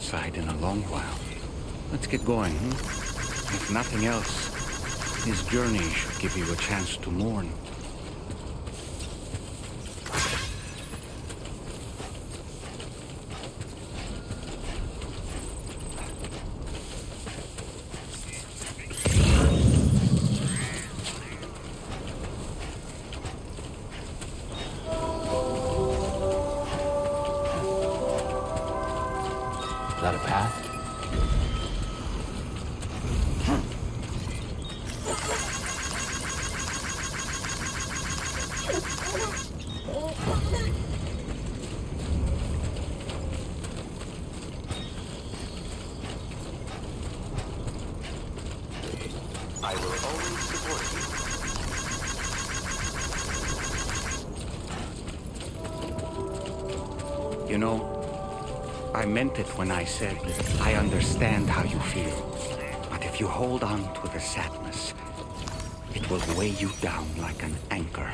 outside in a long while. Let's get going, hmm? If nothing else, this journey should give you a chance to mourn. Is that a path? I will always support you. You know, I meant it when I said I understand how you feel. But if you hold on to the sadness, it will weigh you down like an anchor.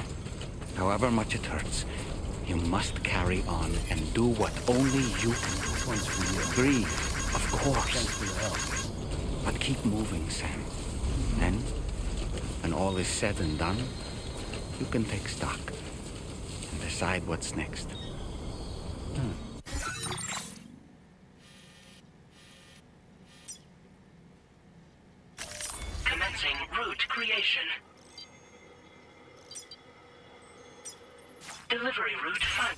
However much it hurts, you must carry on and do what only you can do. This one's for you. Grieve, of course. Thanks for your help. But keep moving, Sam. Then, when all is said and done, you can take stock and decide what's next. Commencing route creation. Delivery route 5.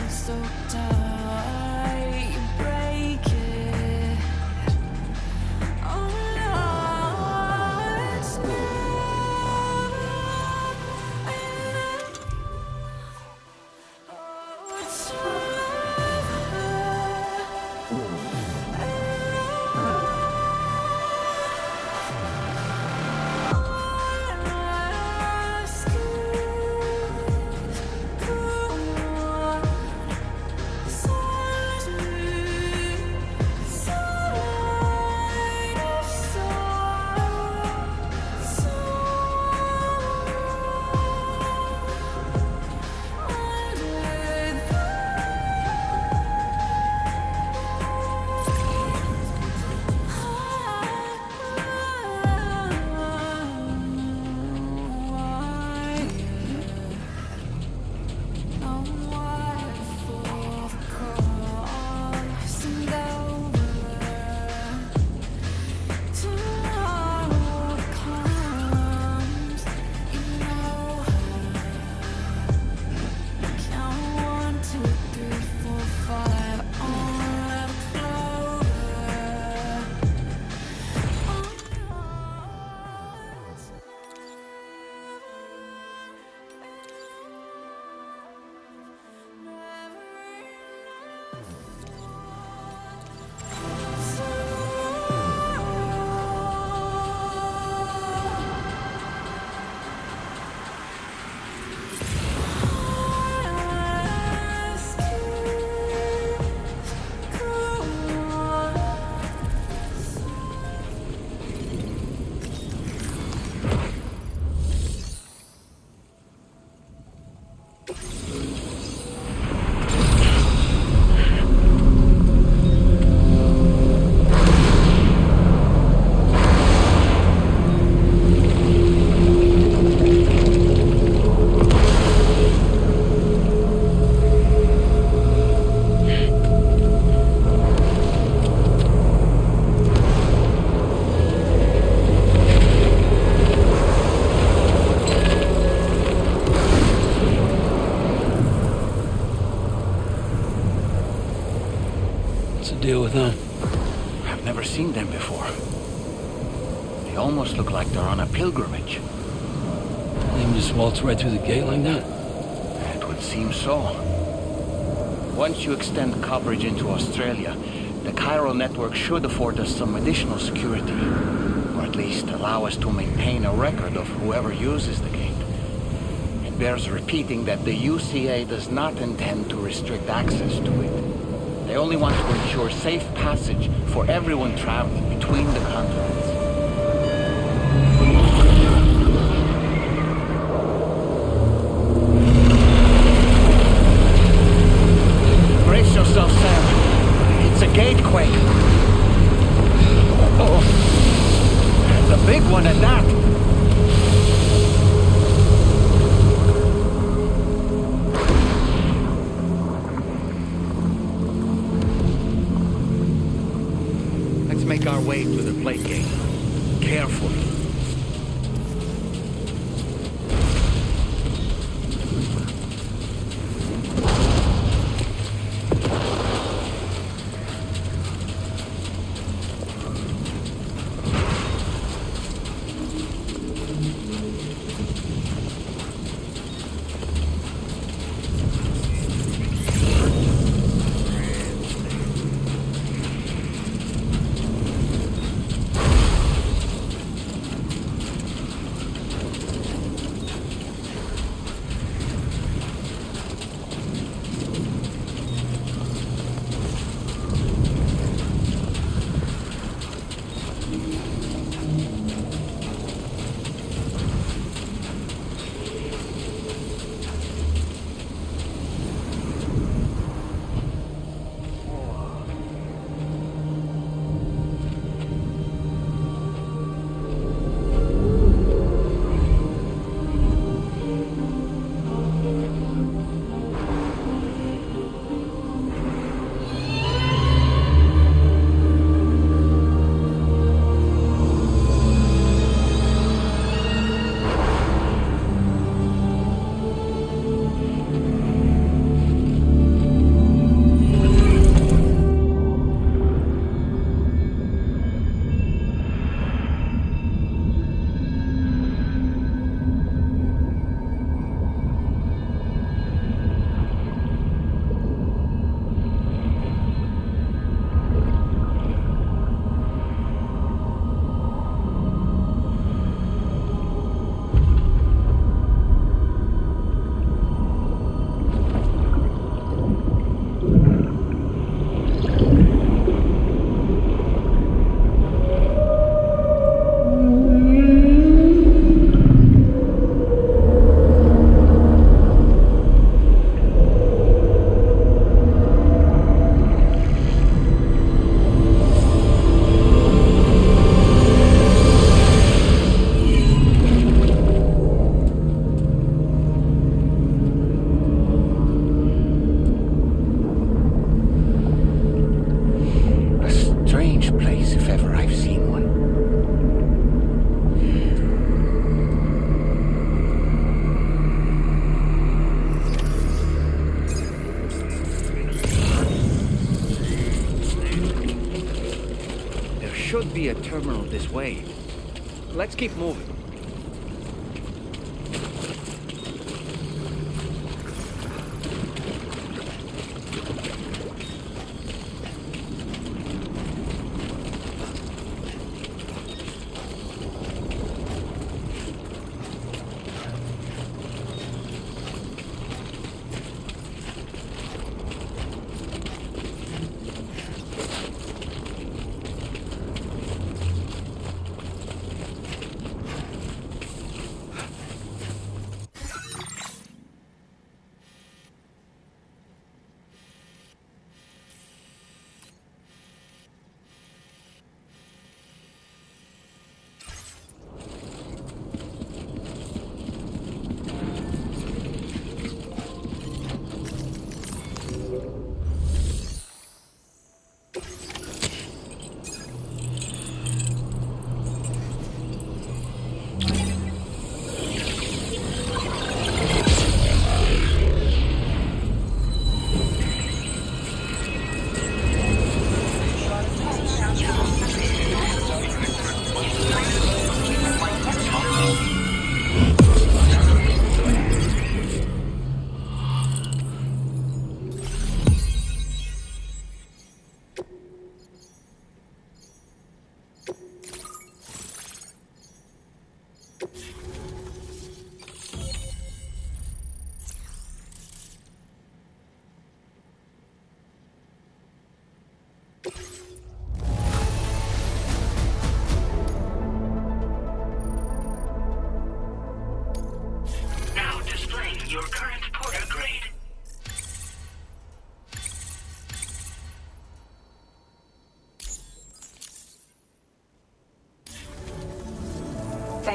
So dark. What's the deal with them? I've never seen them before. They almost look like they're on a pilgrimage. They just waltz right through the gate like that? It would seem so. Once you extend coverage into Australia, the chiral network should afford us some additional security. Or at least allow us to maintain a record of whoever uses the gate. It bears repeating that the UCA does not intend to restrict access to it. They only want to ensure safe passage for everyone traveling between the continents. Brace yourself, Sam. It's a gatequake. Oh, and a big one at that. Let's make our way to the plate gate. Carefully. Should be a terminal this way. Let's keep moving.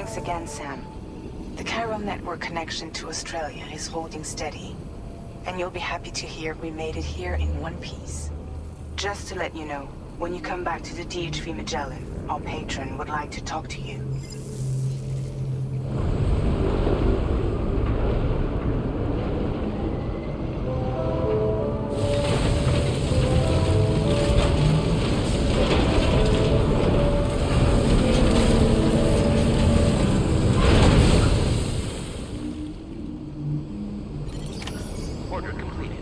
Thanks again, Sam. The Chiral network connection to Australia is holding steady. And you'll be happy to hear we made it here in one piece. Just to let you know, when you come back to the DHV Magellan, our patron would like to talk to you. Order completed.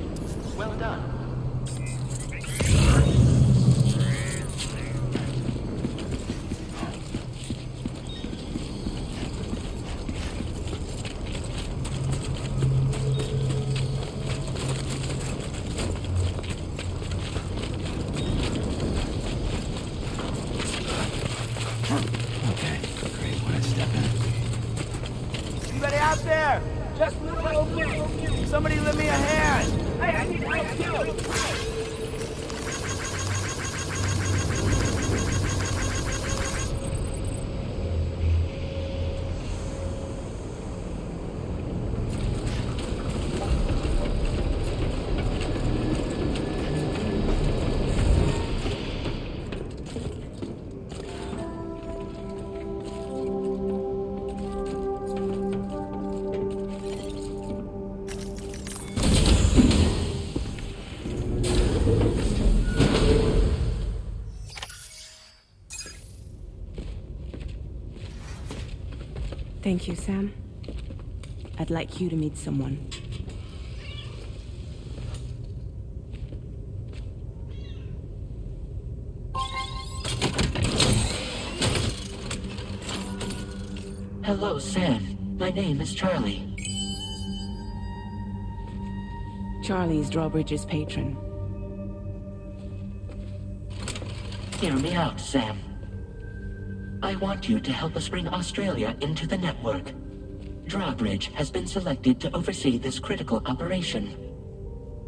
Well done. Okay, great. When I step in. Anybody out there? Just somebody lend me a hand. Hey, I need help too. Thank you, Sam. I'd like you to meet someone. Hello, Sam. My name is Charlie. Charlie's Drawbridge's patron. Hear me out, Sam. I want you to help us bring Australia into the network. Drawbridge has been selected to oversee this critical operation.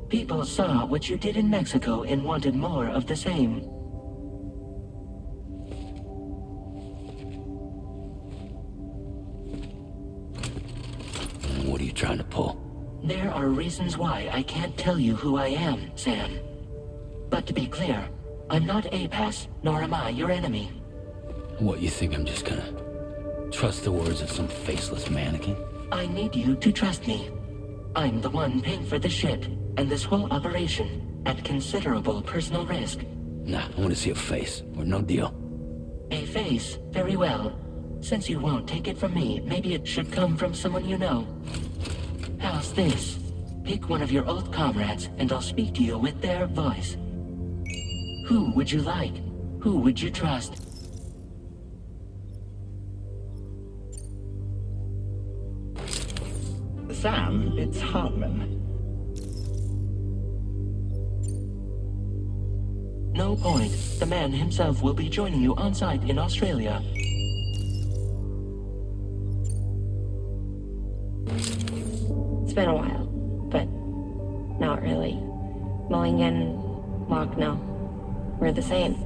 People saw what you did in Mexico and wanted more of the same. What are you trying to pull? There are reasons why I can't tell you who I am, Sam. But to be clear, I'm not APAS, nor am I your enemy. What, you think I'm just gonna trust the words of some faceless mannequin? I need you to trust me. I'm the one paying for the ship and this whole operation at considerable personal risk. Nah, I want to see a face, or no deal. A face? Very well. Since you won't take it from me, maybe it should come from someone you know. How's this? Pick one of your old comrades, and I'll speak to you with their voice. Who would you like? Who would you trust? Sam, it's Hartman. No point. The man himself will be joining you on site in Australia. It's been a while, but not really. Mulligan, Lochno, we're the same.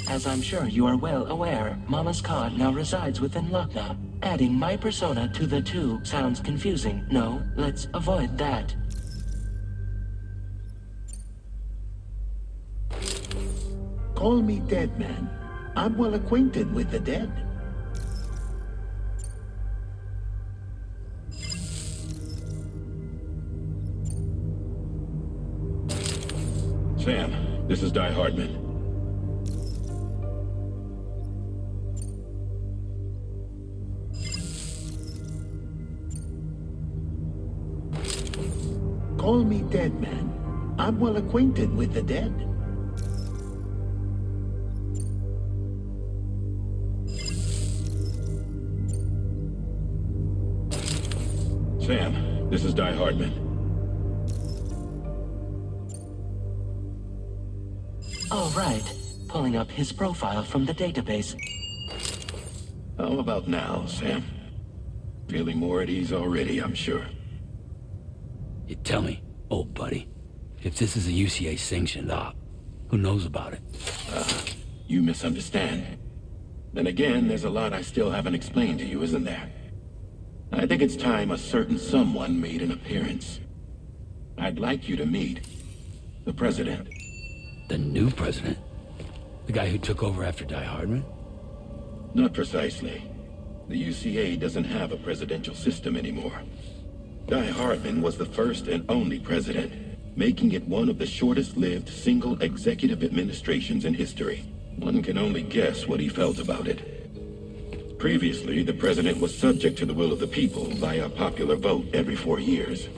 As I'm sure you are well aware, Mama's Khan now resides within Lochna. Adding my persona to the two sounds confusing. No, let's avoid that. Call me dead man. I'm well acquainted with the dead. Sam, this is Di Hardman. Call me dead man. I'm well acquainted with the dead. Sam, this is Di Hardman. All right. Pulling up his profile from the database. How about now, Sam? Feeling more at ease already, I'm sure. You tell me, old buddy, if this is a UCA-sanctioned op, Who knows about it? You misunderstand. Then again, there's a lot I still haven't explained to you, isn't there? I think it's time a certain someone made an appearance. I'd like you to meet the President. The new president? The guy who took over after Die Hardman? Not precisely. The UCA doesn't have a presidential system anymore. Die Hardman was the first and only president, making it one of the shortest-lived single executive administrations in history. One can only guess what he felt about it. Previously, the president was subject to the will of the people via popular vote every 4 years.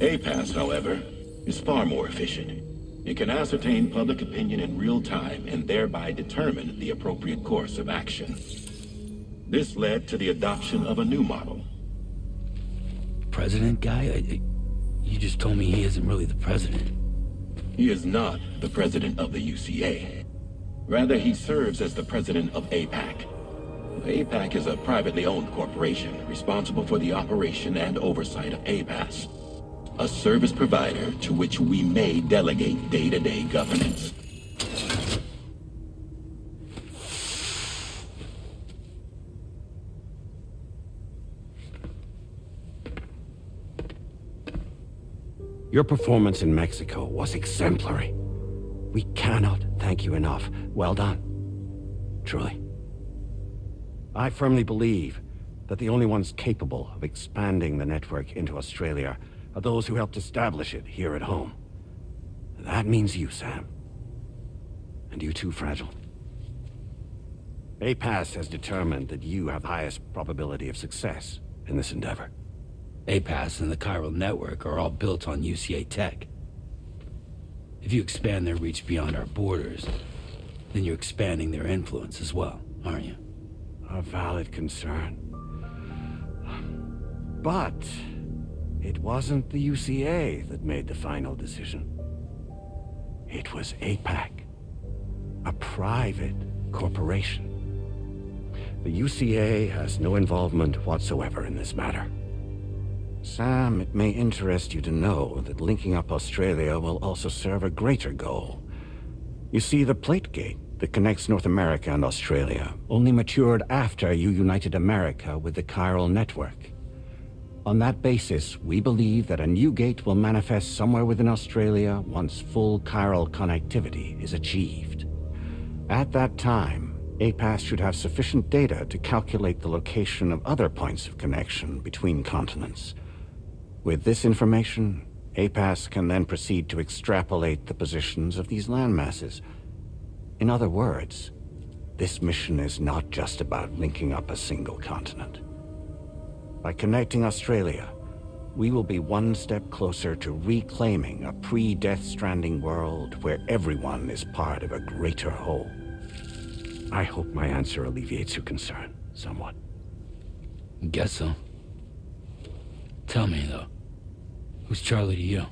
APAS, however, is far more efficient. It can ascertain public opinion in real time and thereby determine the appropriate course of action. This led to the adoption of a new model. President guy? You just told me he isn't really the president. He is not the president of the UCA. Rather, he serves as the president of APAC. APAC is a privately owned corporation responsible for the operation and oversight of APAS, a service provider to which we may delegate day-to-day governance. Your performance in Mexico was exemplary. We cannot thank you enough. Well done. Truly. I firmly believe that the only ones capable of expanding the network into Australia are those who helped establish it here at home. That means you, Sam. And you too, Fragile. APAS has determined that you have the highest probability of success in this endeavor. APAS and the chiral network are all built on UCA tech. If you expand their reach beyond our borders, then you're expanding their influence as well, aren't you? A valid concern. But it wasn't the UCA that made the final decision. It was APAC, a private corporation. The UCA has no involvement whatsoever in this matter. Sam, it may interest you to know that linking up Australia will also serve a greater goal. You see, the plate gate that connects North America and Australia only matured after you united America with the chiral network. On that basis, we believe that a new gate will manifest somewhere within Australia once full chiral connectivity is achieved. At that time, APAS should have sufficient data to calculate the location of other points of connection between continents. With this information, APAS can then proceed to extrapolate the positions of these landmasses. In other words, this mission is not just about linking up a single continent. By connecting Australia, we will be one step closer to reclaiming a pre-Death Stranding world where everyone is part of a greater whole. I hope my answer alleviates your concern somewhat. Guess so. Tell me, though, who's Charlie to you?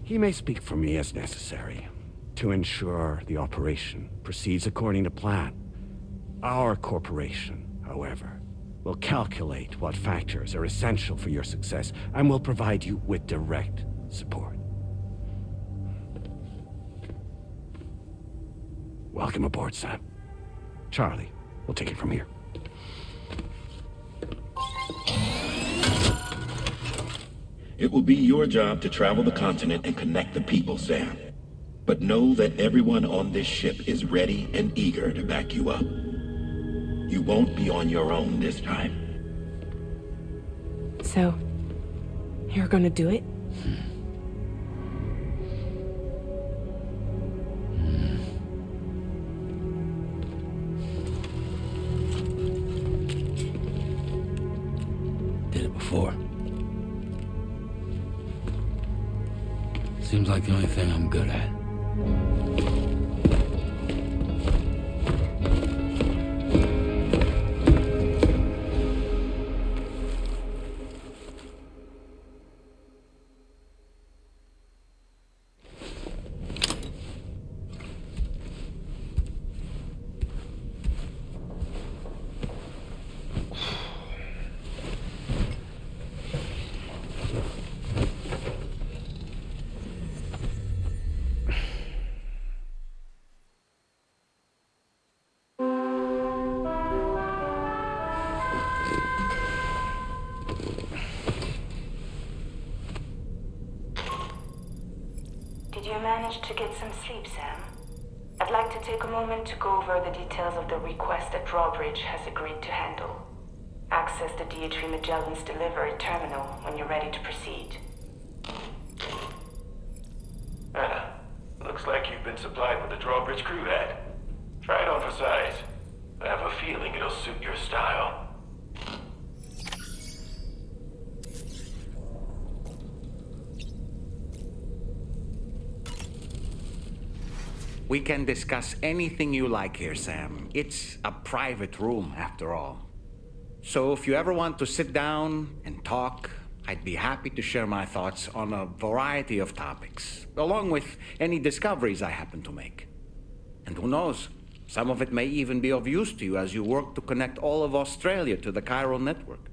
He may speak for me as necessary to ensure the operation proceeds according to plan. Our corporation, however, will calculate what factors are essential for your success and will provide you with direct support. Welcome aboard, Sam. Charlie, we'll take it from here. It will be your job to travel the continent and connect the people, Sam. But know that everyone on this ship is ready and eager to back you up. You won't be on your own this time. So, you're gonna do it? Did it before. Seems like the only thing I'm good at. you manage to get some sleep, Sam? I'd like to take a moment to go over the details of the request that Drawbridge has agreed to handle. Access the DHV Magellan's delivery terminal when you're ready to proceed. Looks like you've been supplied with the Drawbridge crew hat. Try it on for size. I have a feeling it'll suit your style. We can discuss anything you like here, Sam. It's a private room, after all. So if you ever want to sit down and talk, I'd be happy to share my thoughts on a variety of topics, along with any discoveries I happen to make. And who knows, some of it may even be of use to you as you work to connect all of Australia to the chiral network.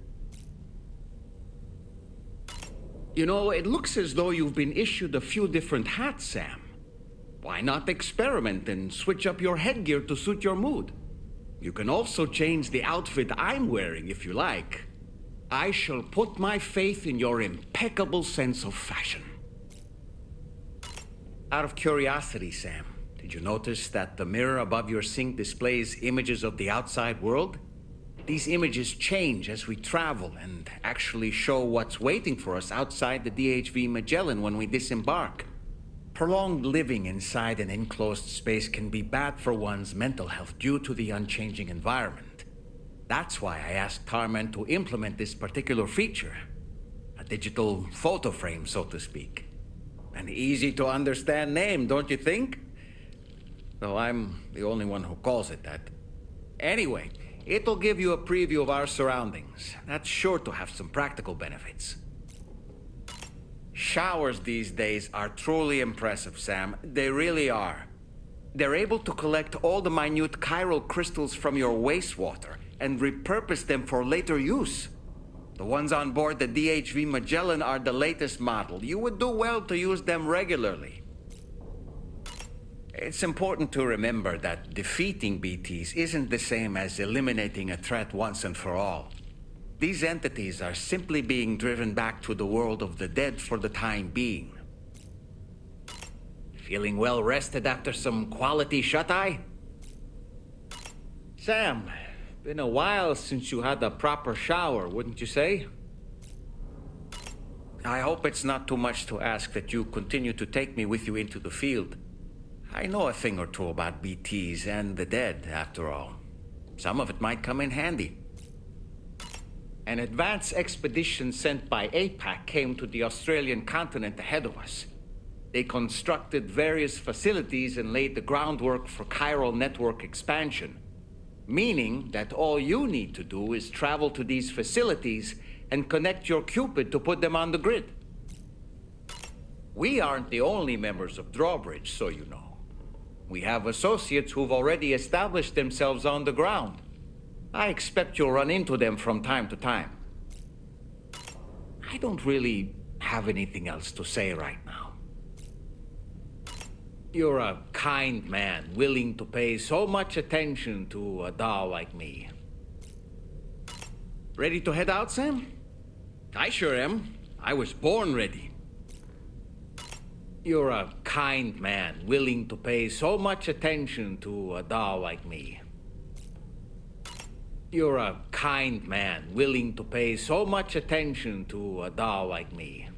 You know, it looks as though you've been issued a few different hats, Sam. Why not experiment and switch up your headgear to suit your mood? You can also change the outfit I'm wearing if you like. I shall put my faith in your impeccable sense of fashion. Out of curiosity, Sam, did you notice that the mirror above your sink displays images of the outside world? These images change as we travel and actually show what's waiting for us outside the DHV Magellan when we disembark. Prolonged living inside an enclosed space can be bad for one's mental health due to the unchanging environment. That's why I asked Tarman to implement this particular feature. A digital photo frame, so to speak. An easy-to-understand name, don't you think? Though I'm the only one who calls it that. Anyway, it'll give you a preview of our surroundings. That's sure to have some practical benefits. Showers these days are truly impressive, Sam. They really are. They're able to collect all the minute chiral crystals from your wastewater and repurpose them for later use. The ones on board the DHV Magellan are the latest model. You would do well to use them regularly. It's important to remember that defeating BTs isn't the same as eliminating a threat once and for all. These entities are simply being driven back to the world of the dead for the time being. Feeling well rested after some quality shut-eye? Sam, been a while since you had a proper shower, wouldn't you say? I hope it's not too much to ask that you continue to take me with you into the field. I know a thing or two about BTs and the dead, after all. Some of it might come in handy. An advance expedition sent by APAC came to the Australian continent ahead of us. They constructed various facilities and laid the groundwork for chiral network expansion, meaning that all you need to do is travel to these facilities and connect your Cupid to put them on the grid. We aren't the only members of Drawbridge, so you know. We have associates who've already established themselves on the ground. I expect you'll run into them from time to time. I don't really have anything else to say right now. You're a kind man, willing to pay so much attention to a doll like me. Ready to head out, Sam? I sure am. I was born ready. You're a kind man, willing to pay so much attention to a doll like me. You're a kind man, willing to pay so much attention to a doll like me.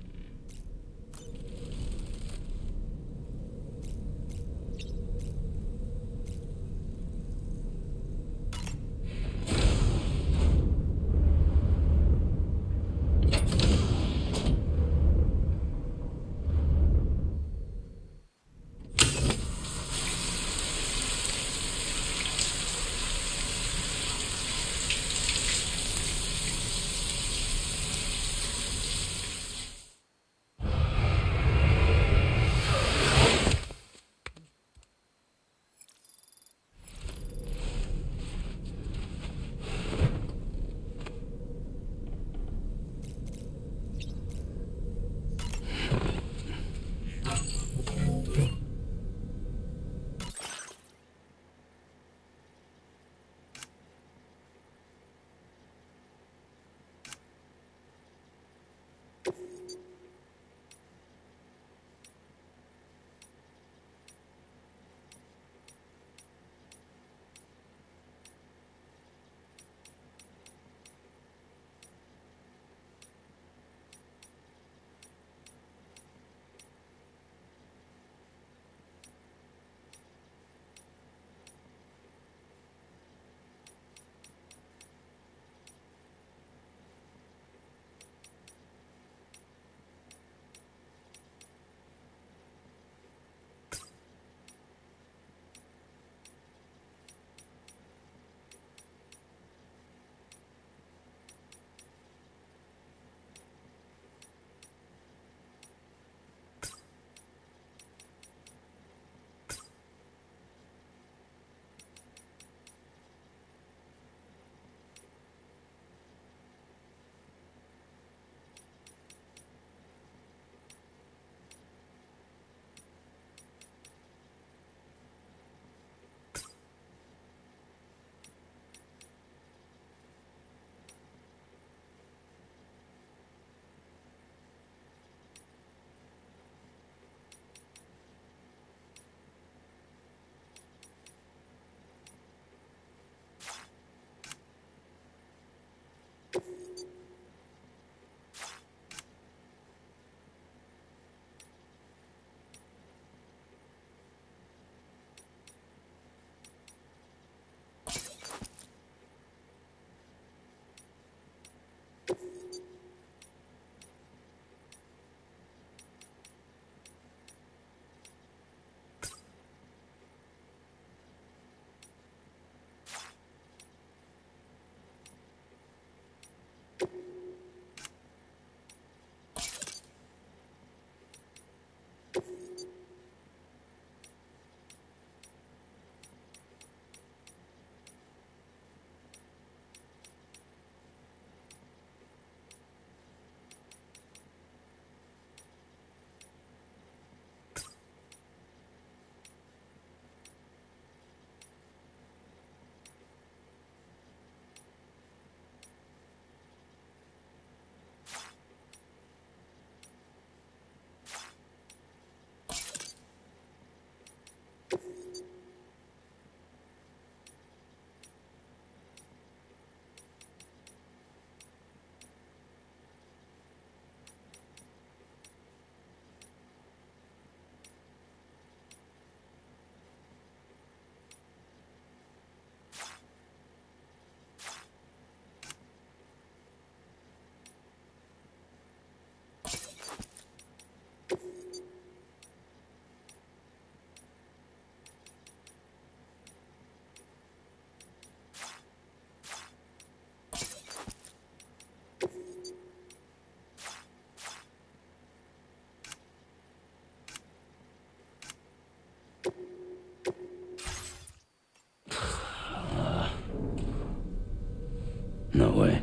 No way.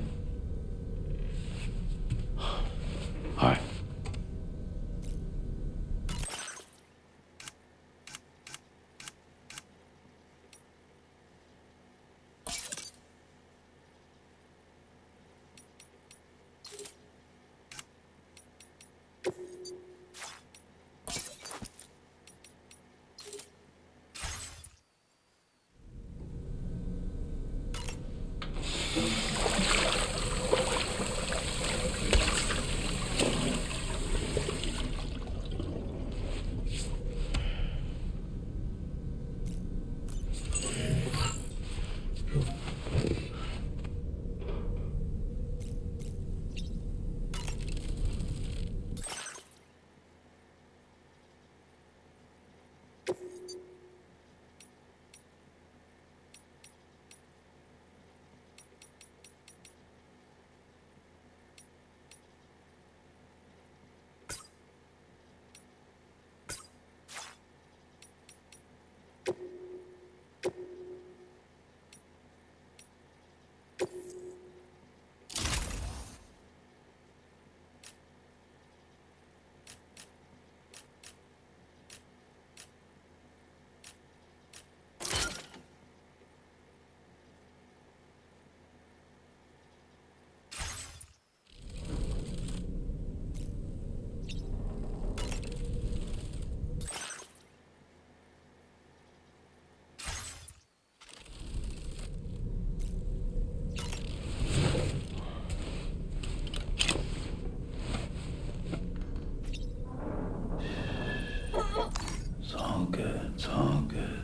All right. It's all good. It's all good.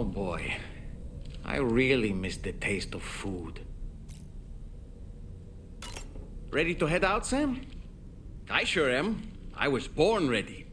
Oh boy. I really miss the taste of food. Ready to head out, Sam? I sure am. I was born ready.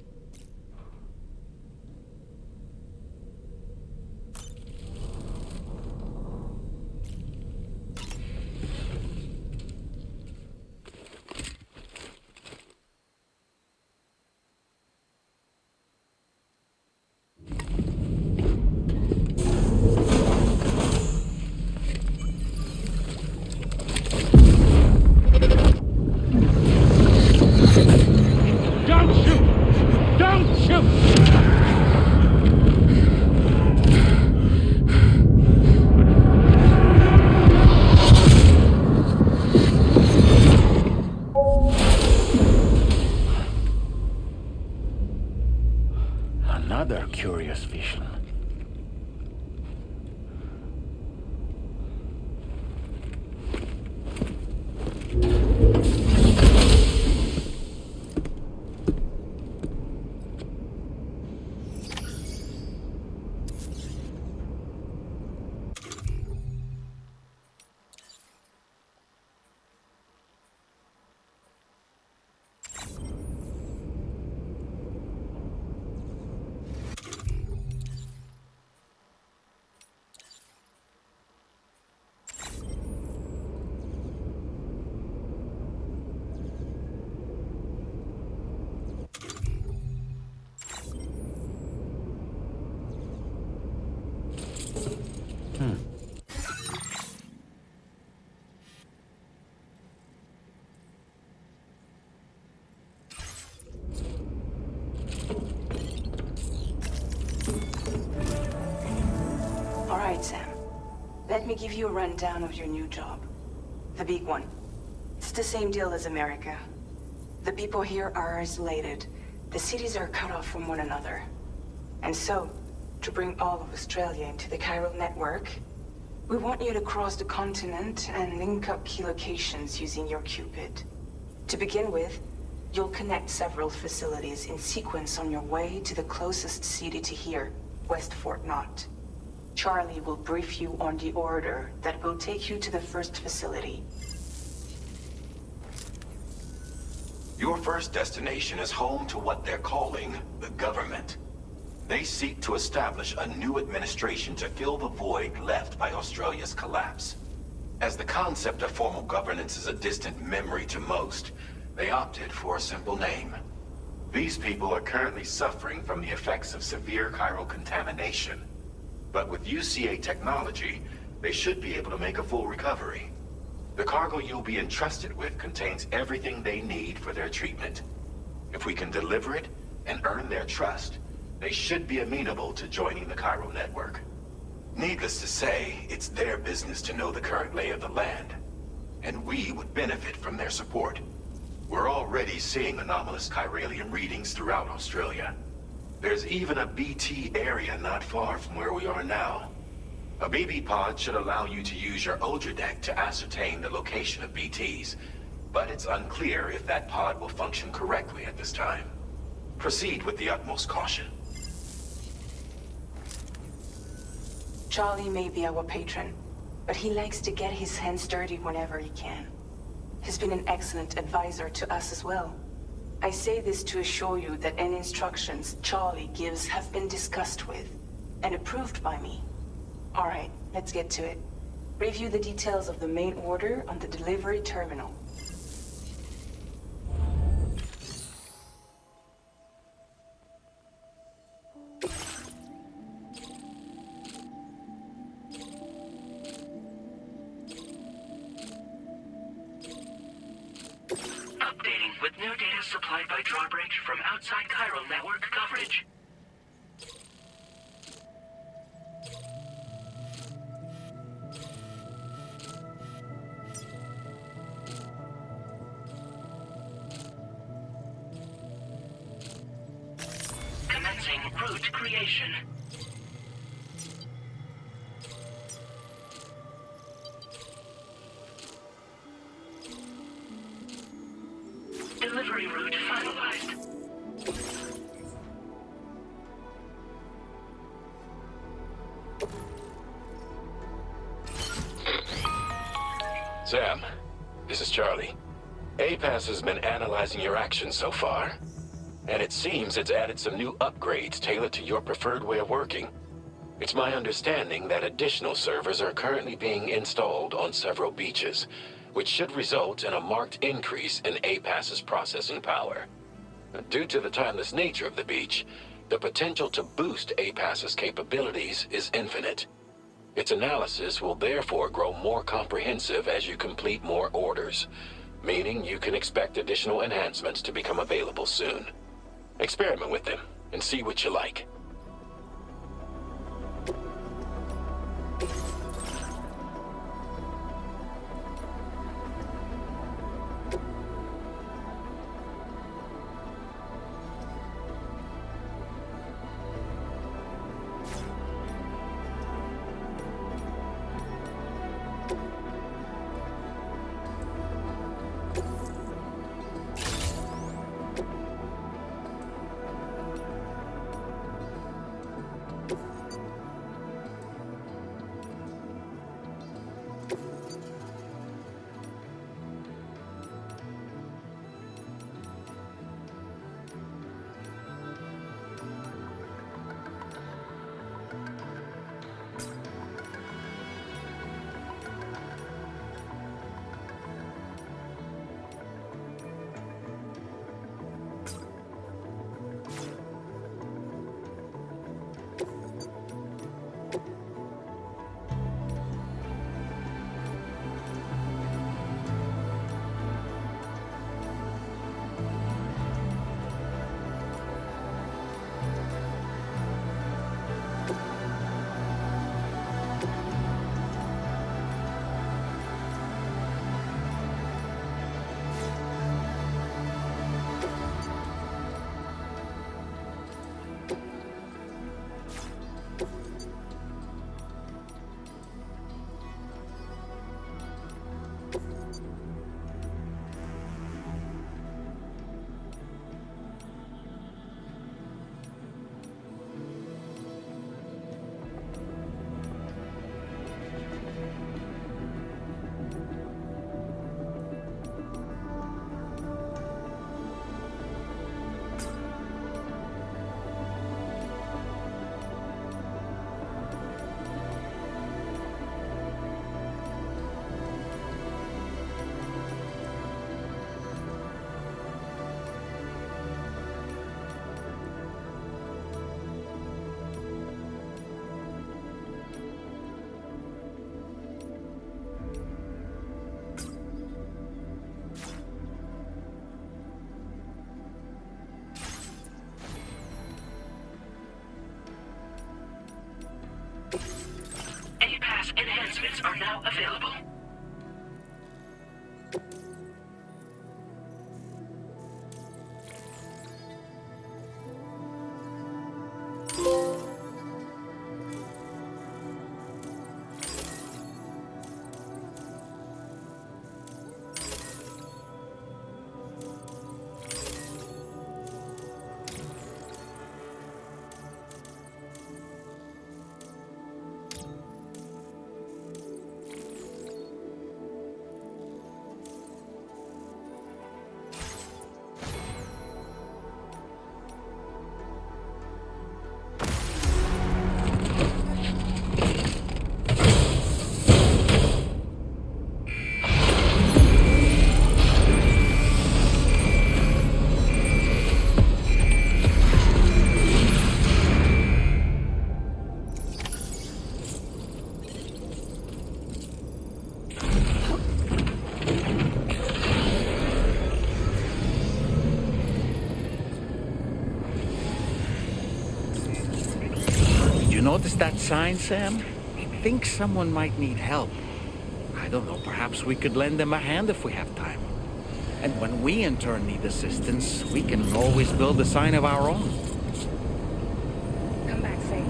Another curious vision. All right, Sam. Let me give you a rundown of your new job. The big one. It's the same deal as America. The people here are isolated. The cities are cut off from one another. And so, to bring all of Australia into the chiral network, we want you to cross the continent and link up key locations using your Cupid. To begin with, you'll connect several facilities in sequence on your way to the closest city to here, West Fort Knott. Charlie will brief you on the order that will take you to the first facility. Your first destination is home to what they're calling the government. They seek to establish a new administration to fill the void left by Australia's collapse. As the concept of formal governance is a distant memory to most, they opted for a simple name. These people are currently suffering from the effects of severe chiral contamination. But with UCA technology, they should be able to make a full recovery. The cargo you'll be entrusted with contains everything they need for their treatment. If we can deliver it and earn their trust, they should be amenable to joining the chiral network. Needless to say, it's their business to know the current lay of the land, and we would benefit from their support. We're already seeing anomalous chiralium readings throughout Australia. There's even a BT area not far from where we are now. A BB pod should allow you to use your Ultra deck to ascertain the location of BTs, but it's unclear if that pod will function correctly at this time. Proceed with the utmost caution. Charlie may be our patron, but he likes to get his hands dirty whenever he can. He's been an excellent advisor to us as well. I say this to assure you that any instructions Charlie gives have been discussed with and approved by me. All right, let's get to it. Review the details of the main order on the delivery terminal. Updating with new data supplied by Drawbridge from outside chiral network coverage. Commencing route creation. Delivery route finalized. Sam, this is Charlie. APAS has been analyzing your actions so far, and it seems it's added some new upgrades tailored to your preferred way of working. It's my understanding that additional servers are currently being installed on several beaches, which should result in a marked increase in APAS's processing power. Due to the timeless nature of the beach, the potential to boost APAS's capabilities is infinite. Its analysis will therefore grow more comprehensive as you complete more orders, meaning you can expect additional enhancements to become available soon. Experiment with them and see what you like. APAS enhancements are now available. You notice that sign, Sam? I think someone might need help. I don't know, perhaps we could lend them a hand if we have time. And when we in turn need assistance, we can always build a sign of our own. Come back safe.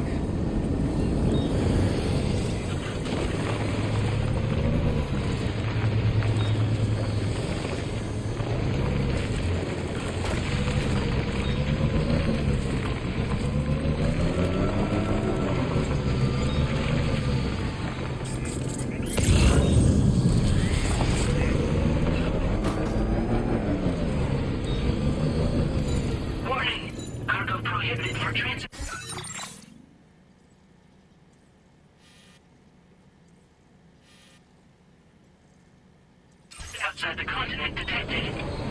outside the continent detected.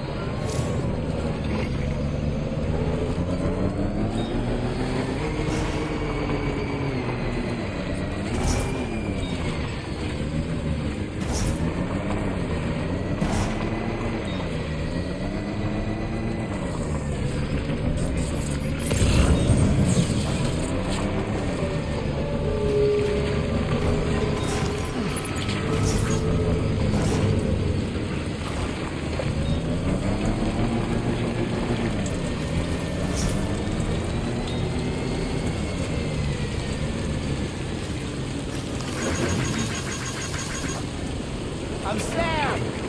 I'm Sam!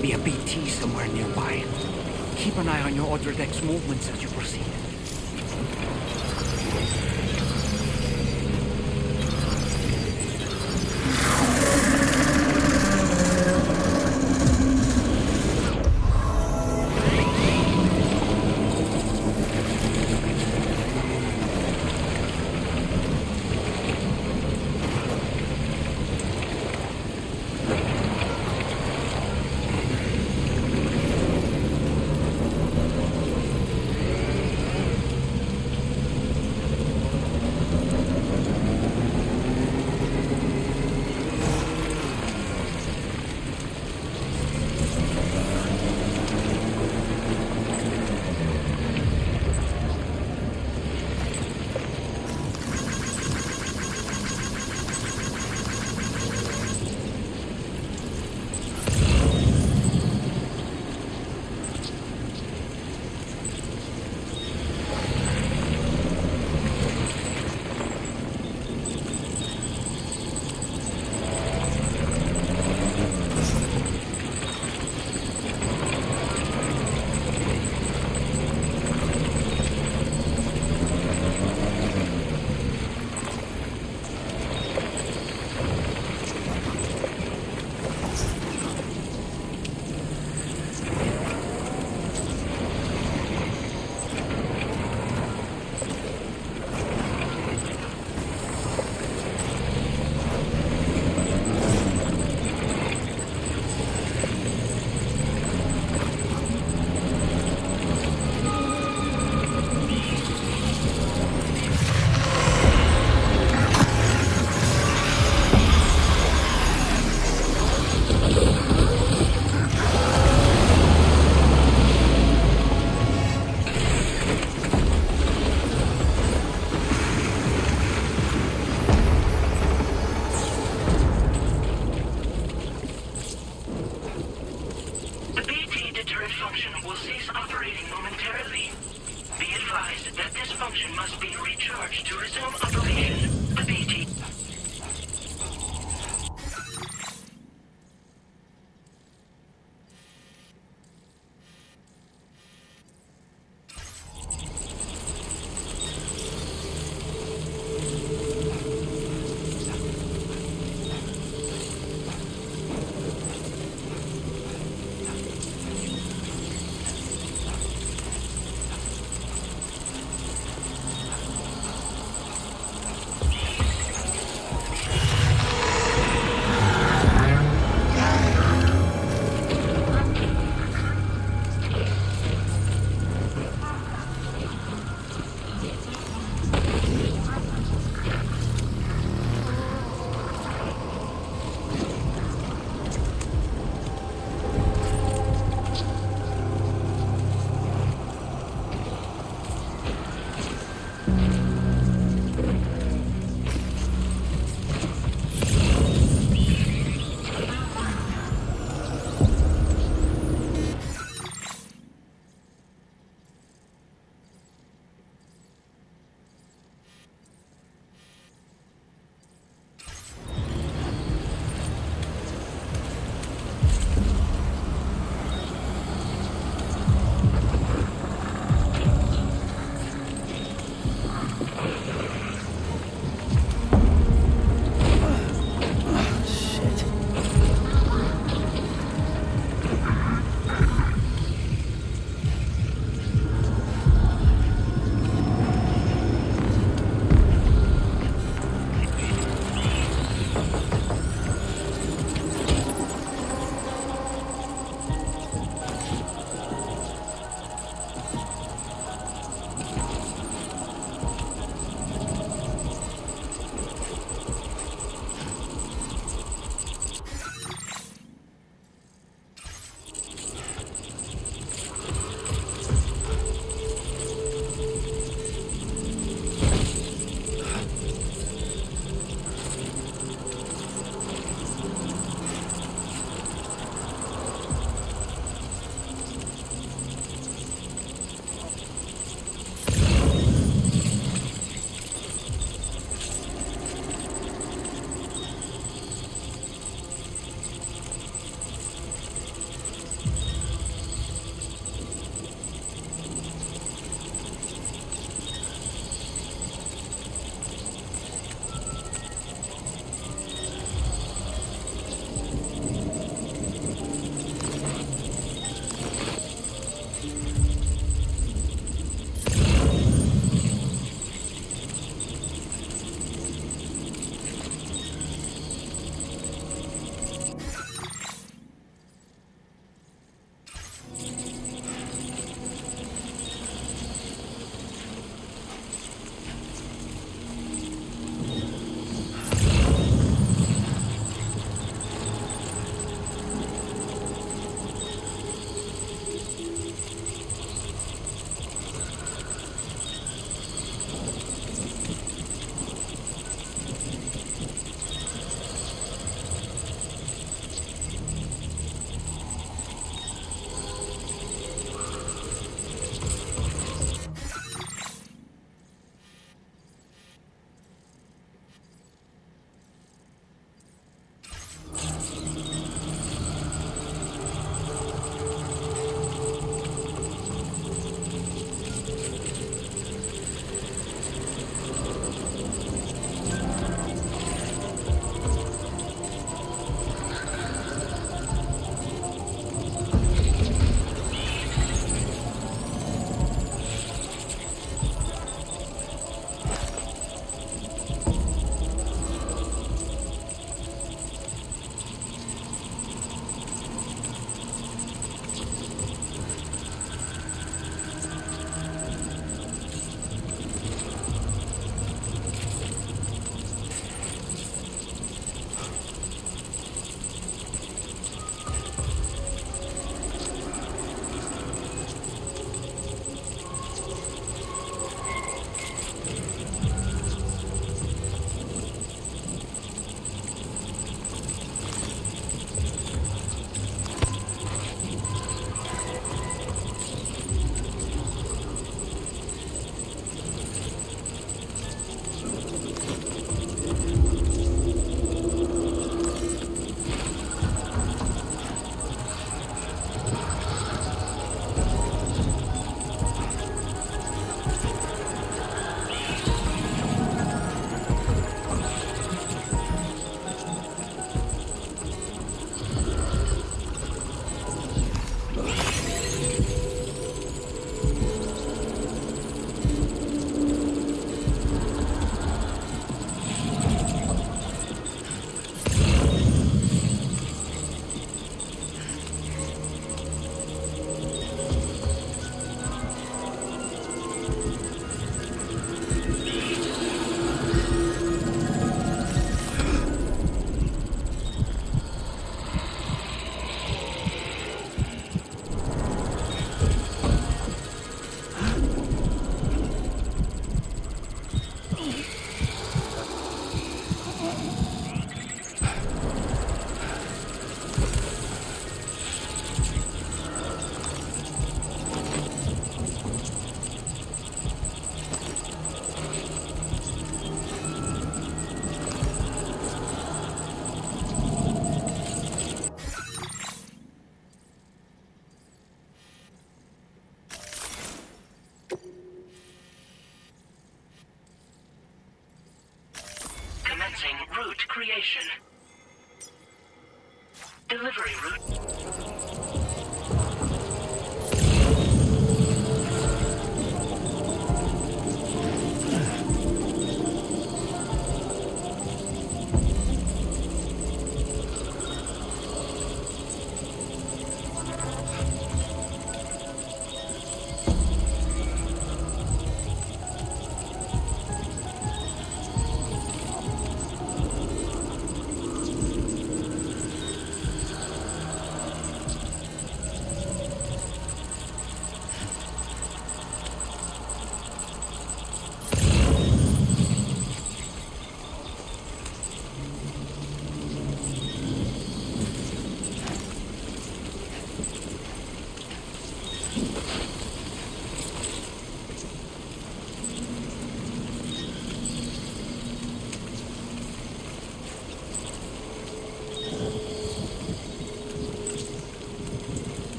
Be a BT somewhere nearby. Keep an eye on your other deck's movements as you proceed. creation. Delivery route.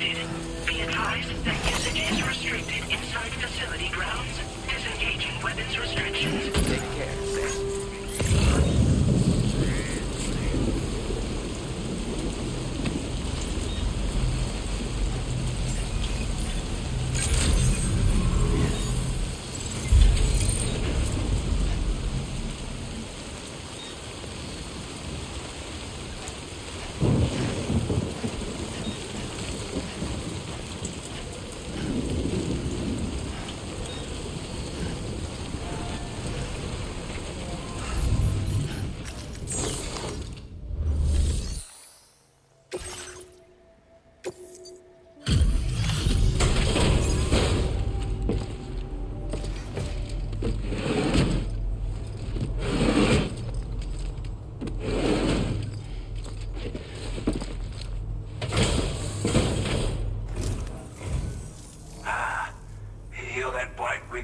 detected. Be advised that usage is restricted inside facility grounds. Disengaging weapons restrictions. Take care, Sam.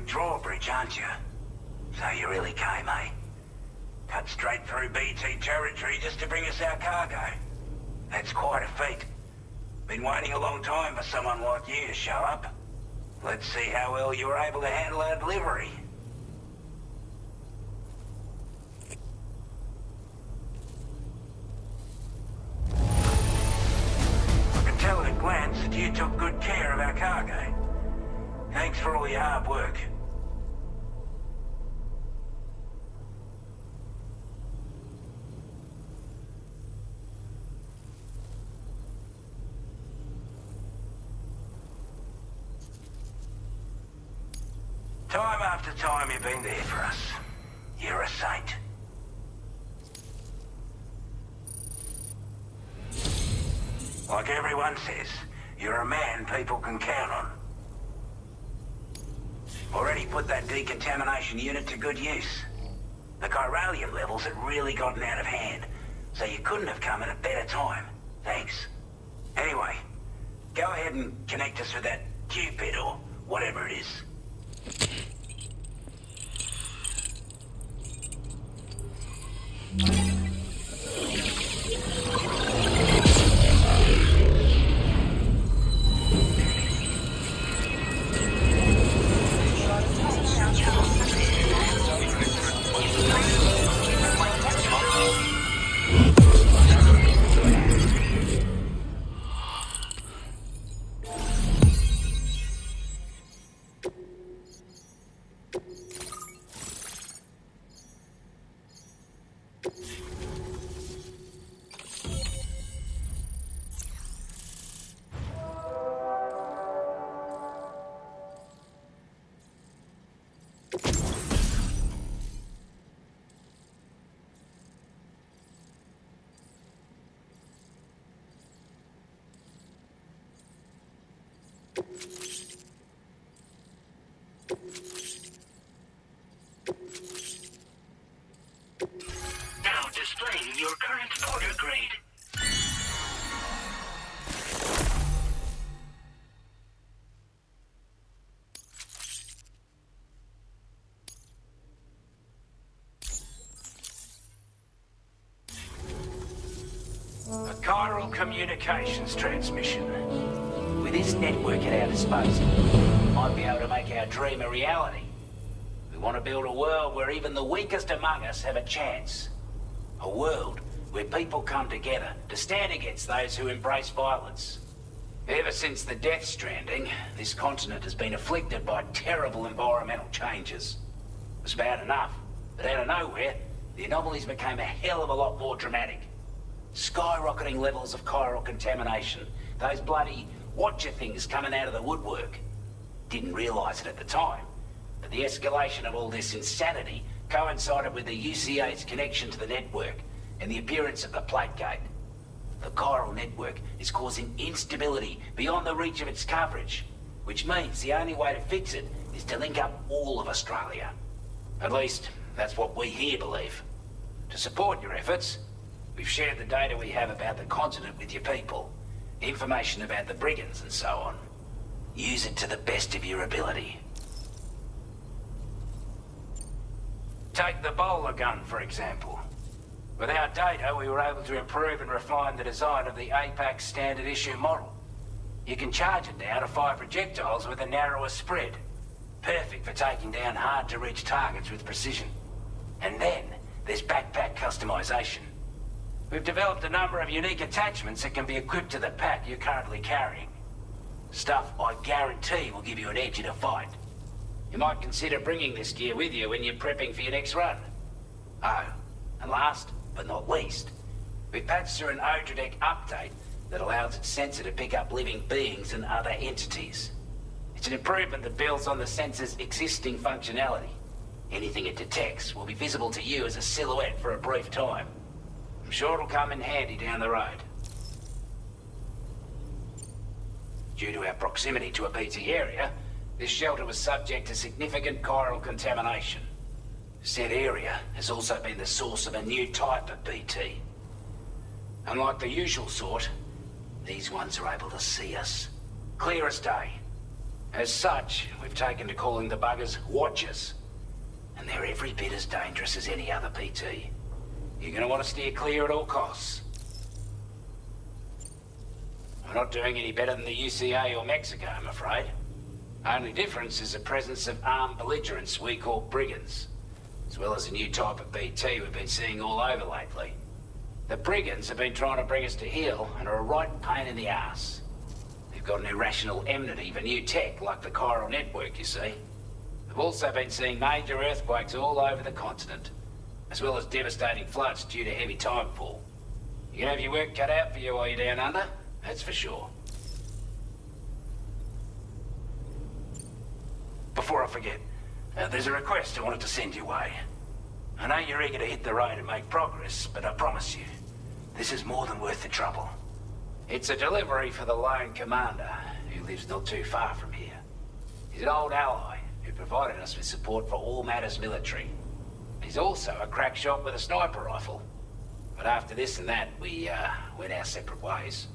Drawbridge, aren't you? So you really came, eh? Cut straight through BT territory just to bring us our cargo. That's quite a feat. Been waiting a long time for someone like you to show up. Let's see how well you were able to handle our delivery. I can tell at a glance that you took good care of our cargo. Thanks for all your hard work. Time after time you've been there for us. You're a saint. Like everyone says, you're a man people can count on. Already put that decontamination unit to good use. The chiralium levels had really gotten out of hand, so you couldn't have come at a better time. Thanks. Anyway, go ahead and connect us with that Cupid or whatever it is. Now displaying your current order grade. A chiral communications transmission. With this network at our disposal, we might be able to make our dream a reality. We want to build a world where even the weakest among us have a chance. A world where people come together to stand against those who embrace violence. Ever since the Death Stranding, this continent has been afflicted by terrible environmental changes. It was bad enough, but out of nowhere, the anomalies became a hell of a lot more dramatic. Skyrocketing levels of chiral contamination, those bloody watcher things coming out of the woodwork. Didn't realize it at the time, but the escalation of all this insanity coincided with the UCA's connection to the network and the appearance of the plate gate. The chiral network is causing instability beyond the reach of its coverage, which means the only way to fix it is to link up all of Australia. At least, that's what we here believe. To support your efforts, we've shared the data we have about the continent with your people, information about the brigands and so on. Use it to the best of your ability. Take the bowler gun, for example. With our data, we were able to improve and refine the design of the APAC standard issue model. You can charge it now to fire projectiles with a narrower spread. Perfect for taking down hard-to-reach targets with precision. And then, there's backpack customization. We've developed a number of unique attachments that can be equipped to the pack you're currently carrying. Stuff I guarantee will give you an edge in a fight. You might consider bringing this gear with you when you're prepping for your next run. Oh, and last but not least, we patched through an Odradek update that allows its sensor to pick up living beings and other entities. It's an improvement that builds on the sensor's existing functionality. Anything it detects will be visible to you as a silhouette for a brief time. I'm sure it'll come in handy down the road. Due to our proximity to a BT area, this shelter was subject to significant chiral contamination. Said area has also been the source of a new type of BT. Unlike the usual sort, these ones are able to see us. Clear as day. As such, we've taken to calling the buggers Watchers. And they're every bit as dangerous as any other PT. You're gonna want to steer clear at all costs. We're not doing any better than the UCA or Mexico, I'm afraid. Only difference is the presence of armed belligerents we call brigands, as well as a new type of BT we've been seeing all over lately. The brigands have been trying to bring us to heel and are a right pain in the ass. They've got an irrational enmity for new tech like the chiral network, you see. We've also been seeing major earthquakes all over the continent, as well as devastating floods due to heavy timefall. You can have your work cut out for you while you're down under, that's for sure. Before I forget, there's a request I wanted to send your way. I know you're eager to hit the road and make progress, but I promise you, this is more than worth the trouble. It's a delivery for the lone commander, who lives not too far from here. He's an old ally who provided us with support for all matters military. He's also a crack shot with a sniper rifle. But after this and that, we went our separate ways.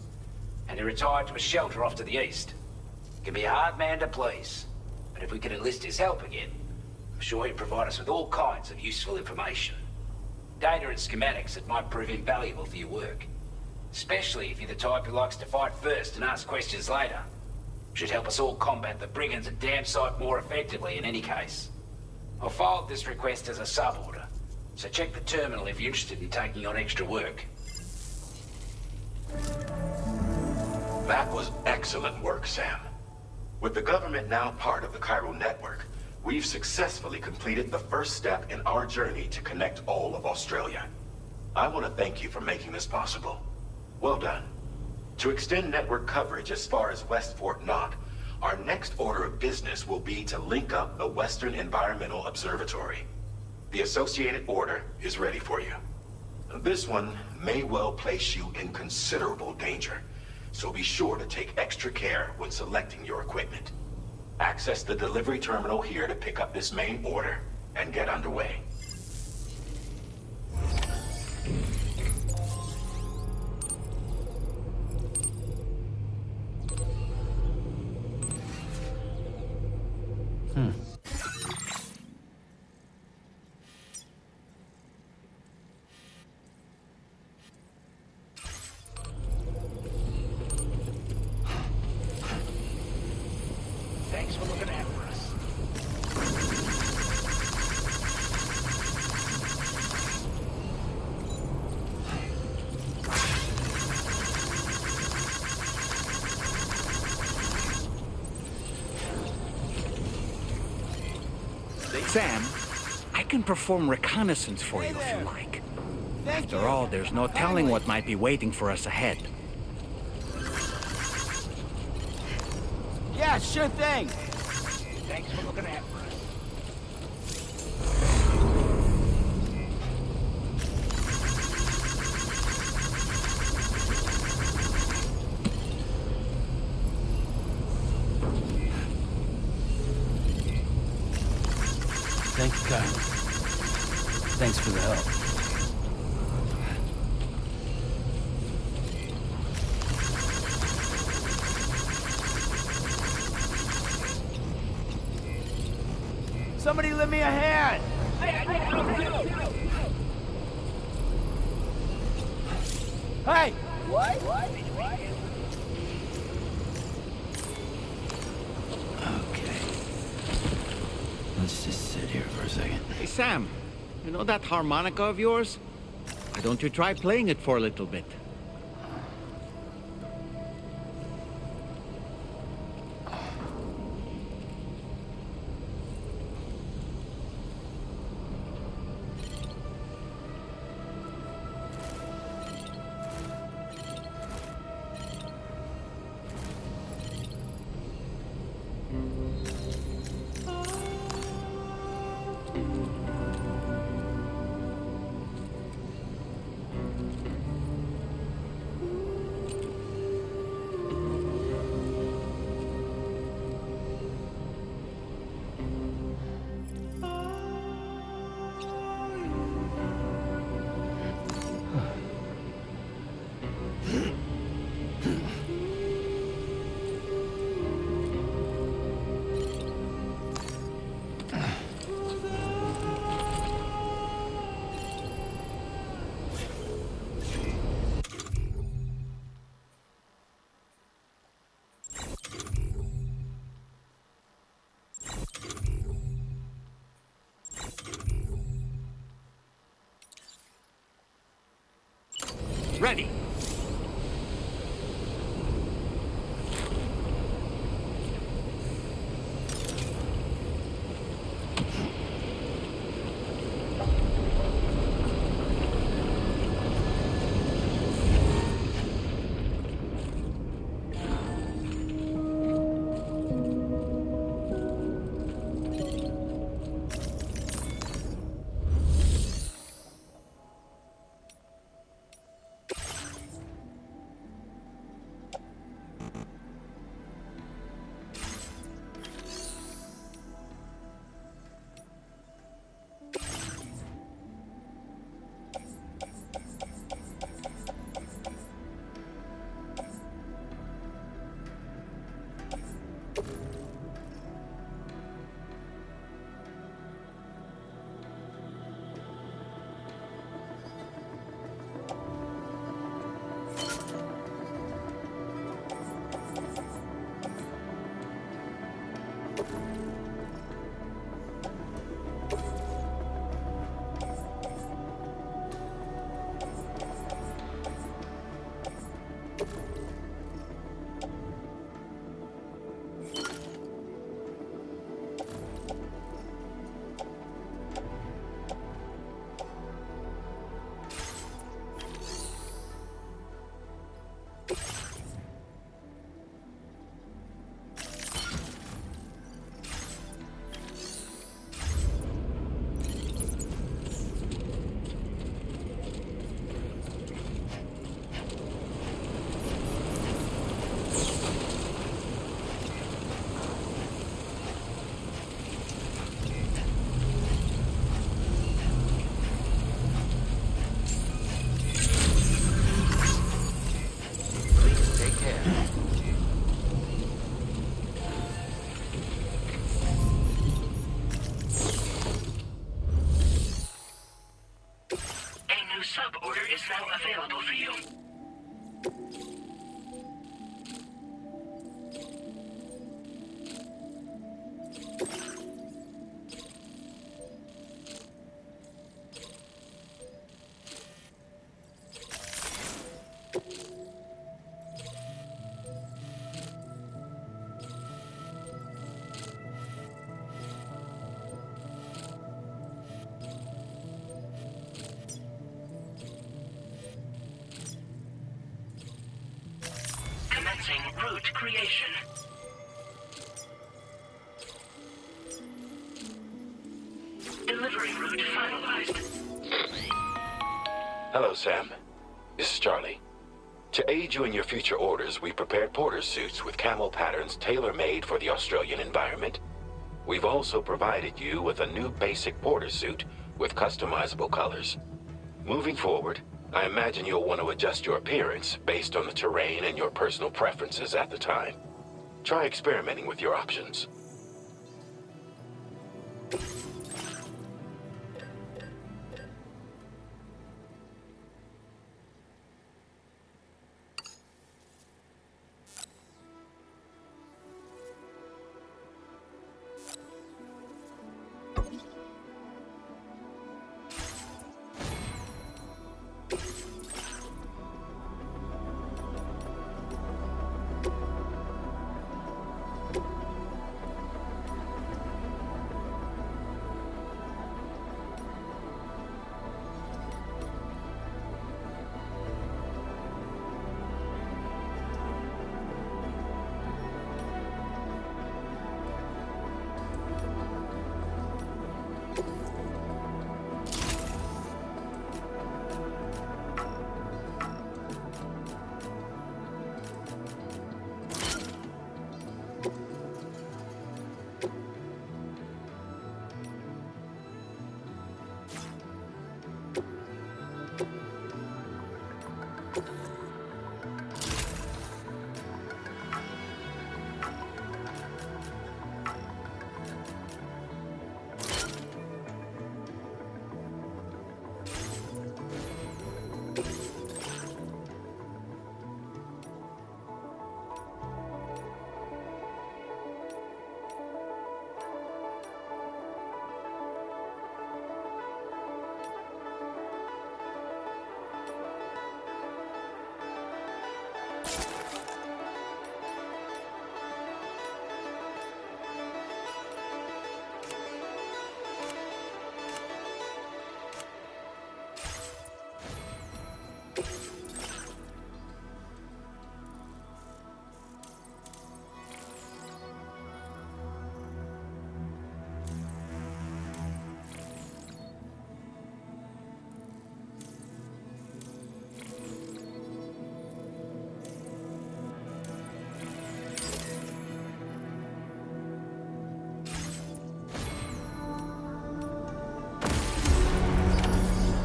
And he retired to a shelter off to the east. Can be a hard man to please, but if we could enlist his help again, I'm sure he'd provide us with all kinds of useful information. Data and schematics that might prove invaluable for your work. Especially if you're the type who likes to fight first and ask questions later. Should help us all combat the brigands at damn sight more effectively in any case. I'll filed this request as a sub-order, so check the terminal if you're interested in taking on extra work. That was excellent work, Sam. With the government now part of the chiral network, we've successfully completed the first step in our journey to connect all of Australia. I want to thank you for making this possible. Well done. To extend network coverage as far as West Fort Knox, our next order of business will be to link up the Western Environmental Observatory. The associated order is ready for you. This one may well place you in considerable danger, so be sure to take extra care when selecting your equipment. Access the delivery terminal here to pick up this main order and get underway. Thanks for looking after us. Sam, I can perform reconnaissance for you if you like. After all, there's no telling what might be waiting for us ahead. Yeah, sure thing. Thanks for looking after us. Thank you, Kyle. Thanks for the help. Somebody lend me a hand! Hey! What? a second. Hey, Sam, you know that harmonica of yours? Why don't you try playing it for a little bit? Ready. Sub-order is now available for you. Commencing route creation. Delivery route finalized. Hello, Sam. This is Charlie. To aid you in your future orders, we prepared porter suits with camo patterns tailor-made for the Australian environment. We've also provided you with a new basic porter suit with customizable colors. Moving forward, I imagine you'll want to adjust your appearance based on the terrain and your personal preferences at the time. Try experimenting with your options.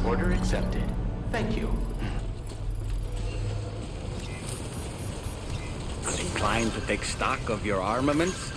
Order accepted. Thank you. Inclined to take stock of your armaments?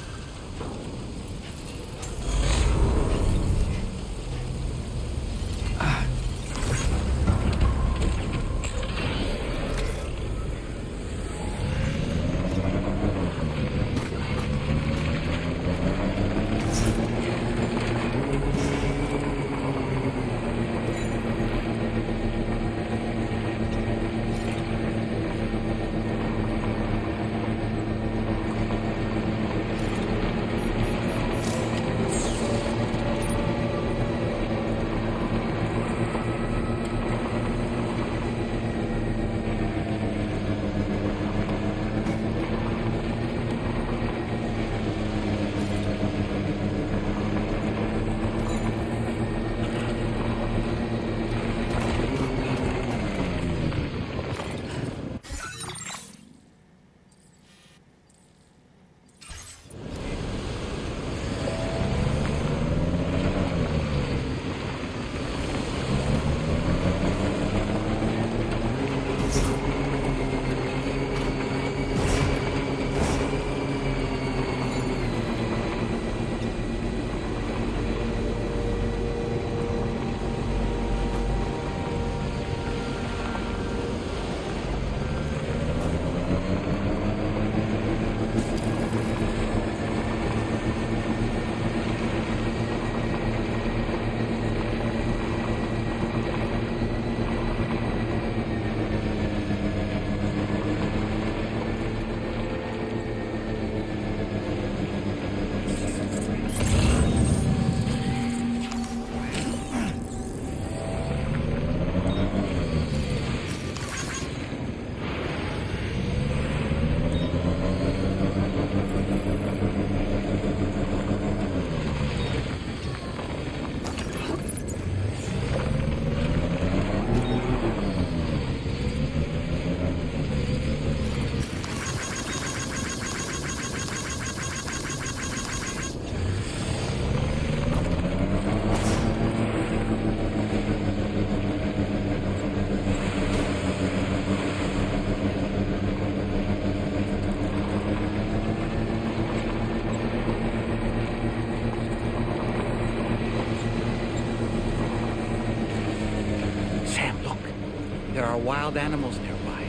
There are wild animals nearby.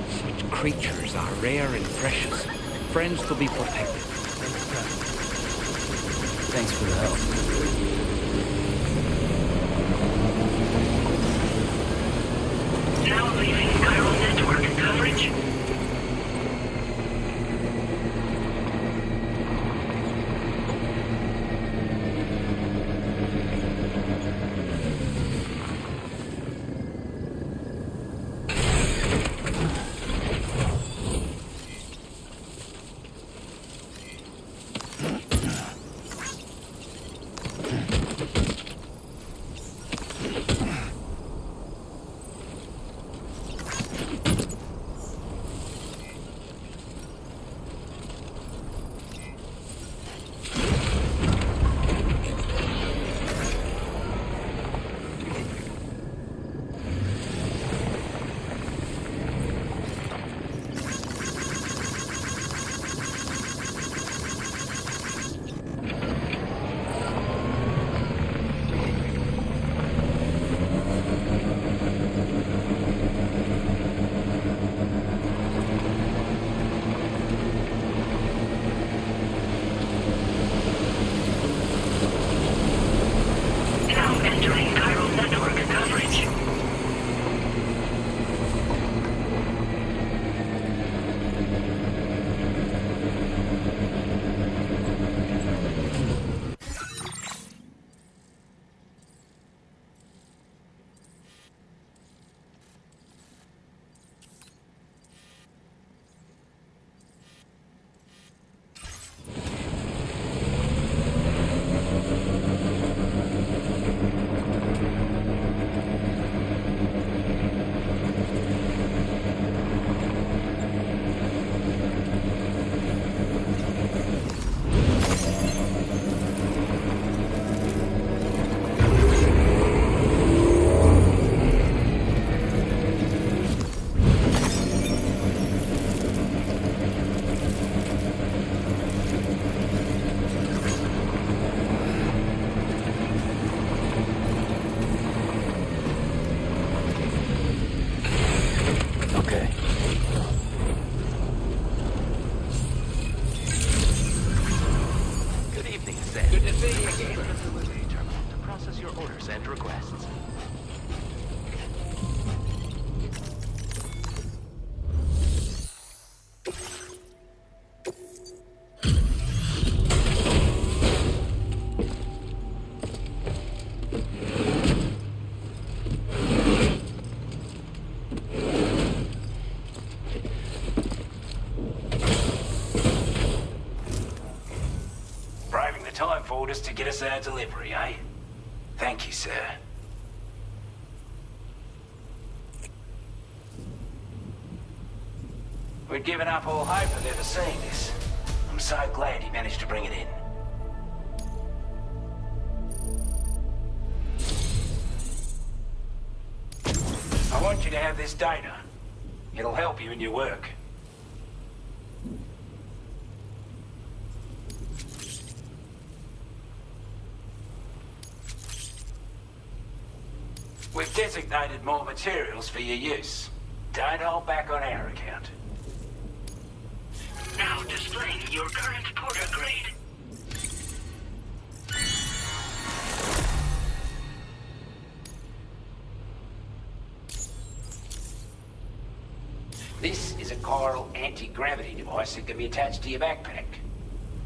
Such creatures are rare and precious. Friends to be protected. Thanks for the help. Now leaving chiral network coverage. orders to get us our delivery, eh? Thank you, sir. We'd given up all hope of ever seeing this. I'm so glad he managed to bring it in. I want you to have this data. It'll help you in your work. We've designated more materials for your use. Don't hold back on our account. Now displaying your current porter grade. This is a chiral anti-gravity device that can be attached to your backpack.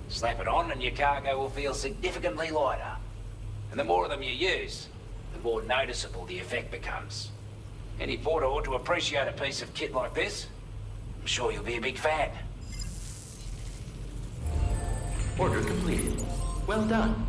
Slap it on and your cargo will feel significantly lighter. And the more of them you use, the more noticeable the effect becomes. Any porter ought to appreciate a piece of kit like this. I'm sure you'll be a big fan. Order completed. Well done.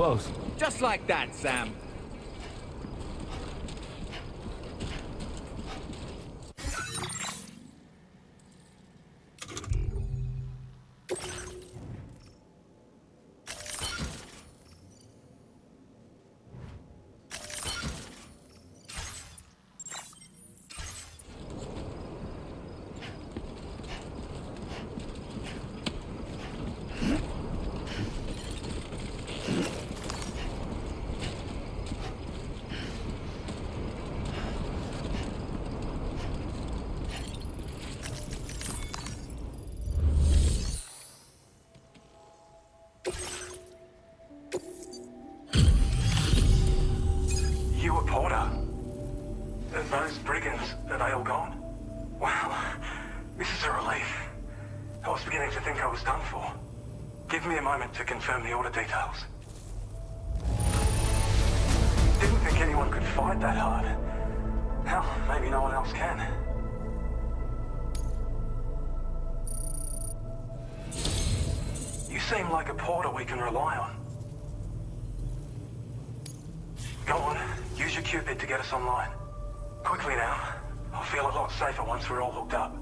Close. Just like that, Sam. Those brigands, are they all gone? Wow, this is a relief. I was beginning to think I was done for. Give me a moment to confirm the order details. Didn't think anyone could fight that hard. Hell, maybe no one else can. You seem like a porter we can rely on. Go on, use your Cupid to get us online. Quickly now. I'll feel a lot safer once we're all hooked up.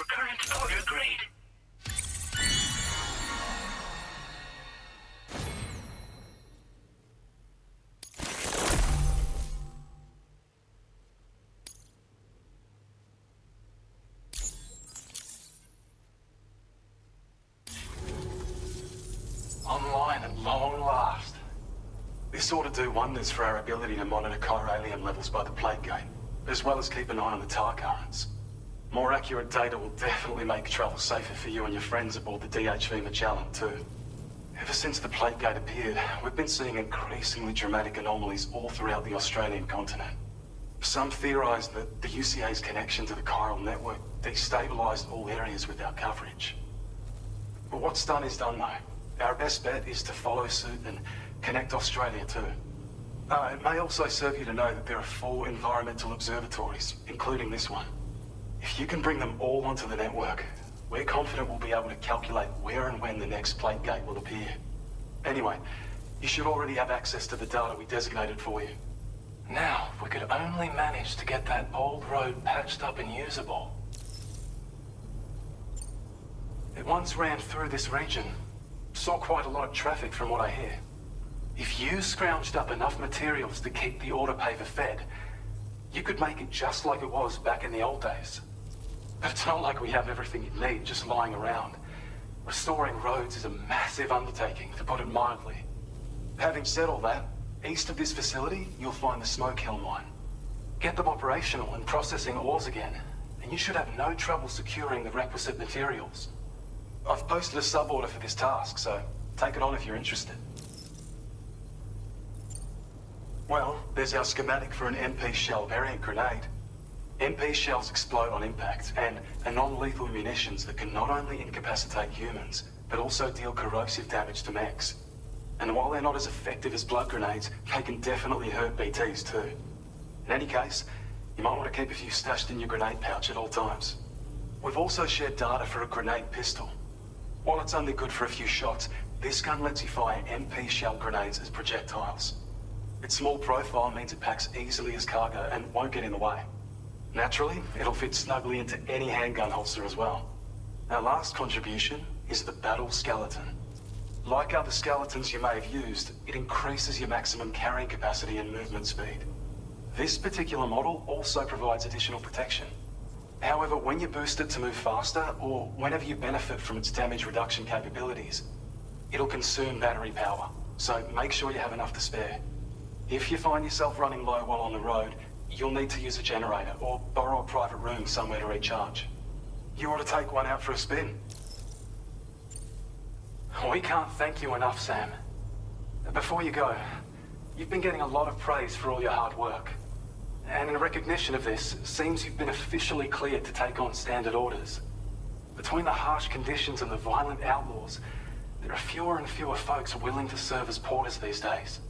your current order grade. Online at long last. This ought to do wonders for our ability to monitor chiralium levels by the plague gate, as well as keep an eye on the tar currents. More accurate data will definitely make travel safer for you and your friends aboard the DHV Magellan, too. Ever since the plague gate appeared, we've been seeing increasingly dramatic anomalies all throughout the Australian continent. Some theorize that the UCA's connection to the chiral network destabilized all areas with our coverage. But what's done is done, though. Our best bet is to follow suit and connect Australia too. It may also serve you to know that there are 4 environmental observatories, including this one. If you can bring them all onto the network, we're confident we'll be able to calculate where and when the next plague gate will appear. Anyway, you should already have access to the data we designated for you. Now, if we could only manage to get that old road patched up and usable. It once ran through this region. Saw quite a lot of traffic from what I hear. If you scrounged up enough materials to keep the autopaver fed, you could make it just like it was back in the old days. But it's not like we have everything you need just lying around. Restoring roads is a massive undertaking, to put it mildly. Having said all that, east of this facility, you'll find the Smoke Hill mine. Get them operational and processing ores again, and you should have no trouble securing the requisite materials. I've posted a sub-order for this task, so take it on if you're interested. Well, there's our schematic for an MP shell variant grenade. MP shells explode on impact, and are non-lethal munitions that can not only incapacitate humans, but also deal corrosive damage to mechs. And while they're not as effective as blood grenades, they can definitely hurt BTs too. In any case, you might want to keep a few stashed in your grenade pouch at all times. We've also shared data for a grenade pistol. While it's only good for a few shots, this gun lets you fire MP shell grenades as projectiles. Its small profile means it packs easily as cargo and won't get in the way. Naturally, it'll fit snugly into any handgun holster as well. Our last contribution is the Battle Skeleton. Like other skeletons you may have used, it increases your maximum carrying capacity and movement speed. This particular model also provides additional protection. However, when you boost it to move faster, or whenever you benefit from its damage reduction capabilities, it'll consume battery power, so make sure you have enough to spare. If you find yourself running low while on the road, you'll need to use a generator or borrow a private room somewhere to recharge. You ought to take one out for a spin. We can't thank you enough, Sam. Before you go, you've been getting a lot of praise for all your hard work. And in recognition of this, it seems you've been officially cleared to take on standard orders. Between the harsh conditions and the violent outlaws, there are fewer and fewer folks willing to serve as porters these days.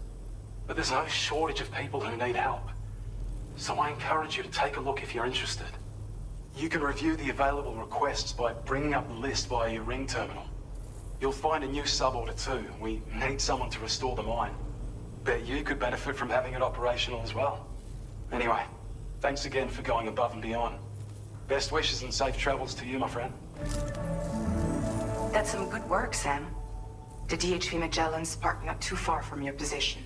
But there's no shortage of people who need help. So I encourage you to take a look if you're interested. You can review the available requests by bringing up the list via your ring terminal. You'll find a new sub-order too. We need someone to restore the mine. Bet you could benefit from having it operational as well. Anyway, thanks again for going above and beyond. Best wishes and safe travels to you, my friend. That's some good work, Sam. The DHV Magellan's parked not too far from your position.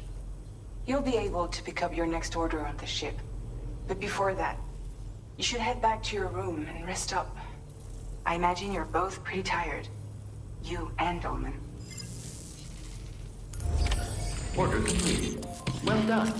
You'll be able to pick up your next order on the ship. But before that, you should head back to your room and rest up. I imagine you're both pretty tired. You and Dolman. Order complete. Well done.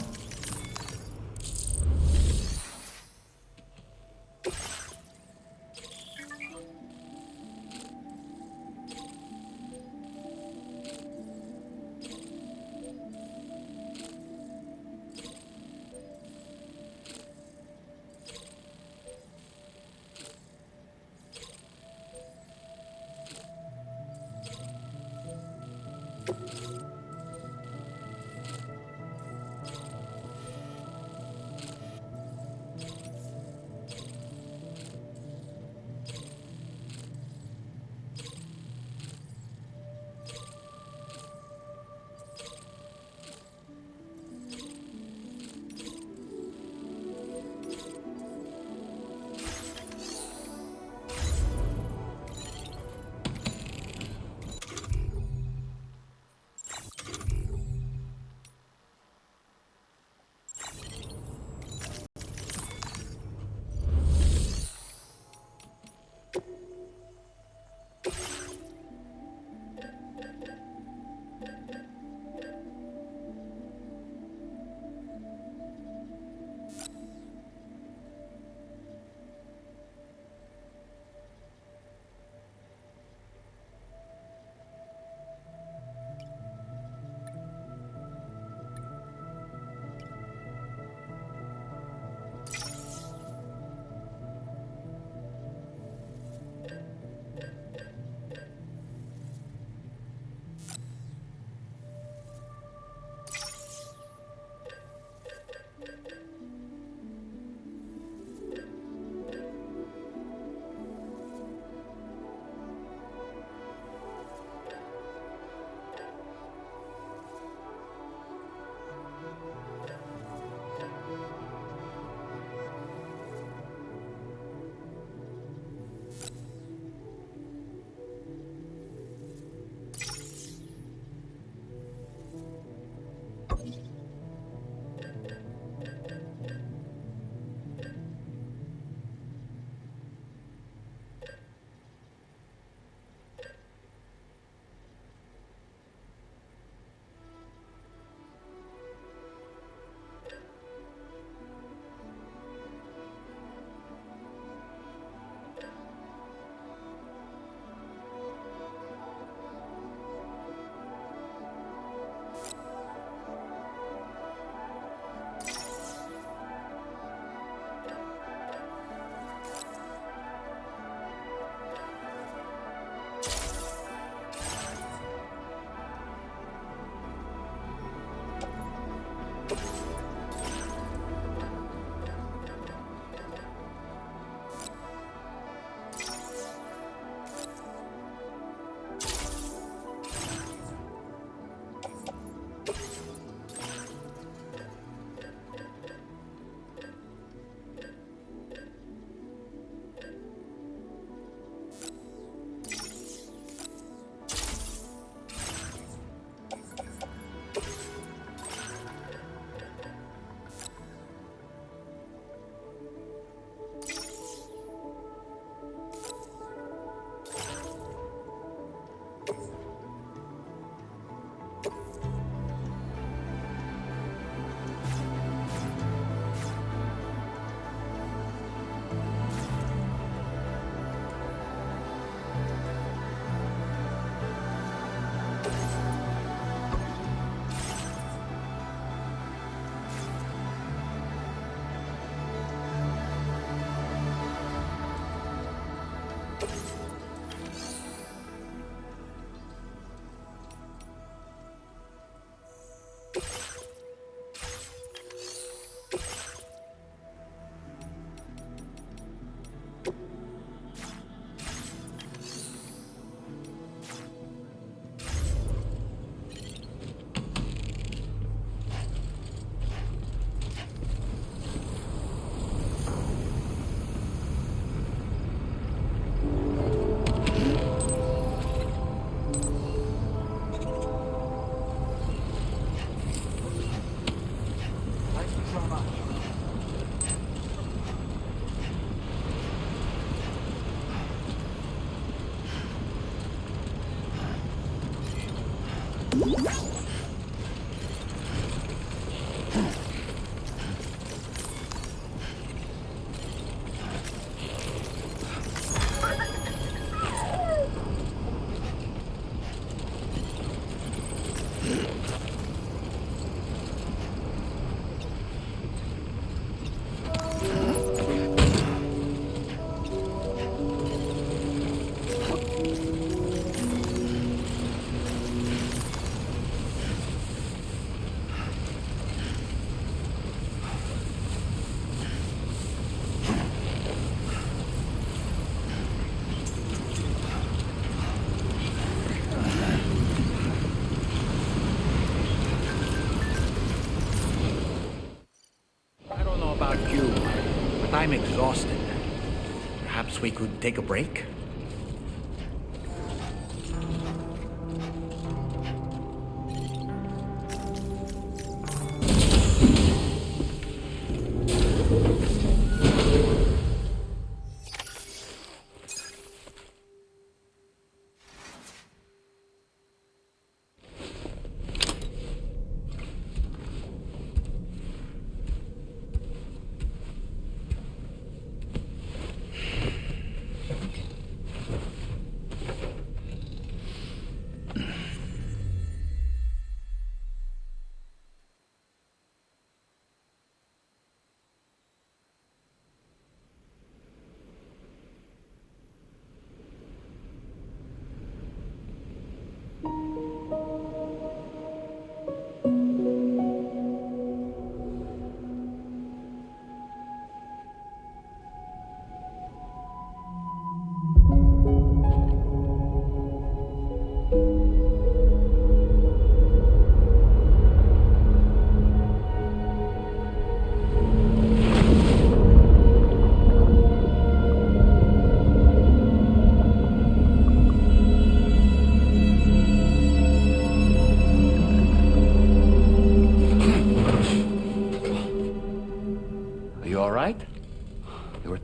about you, but I'm exhausted. Perhaps we could take a break?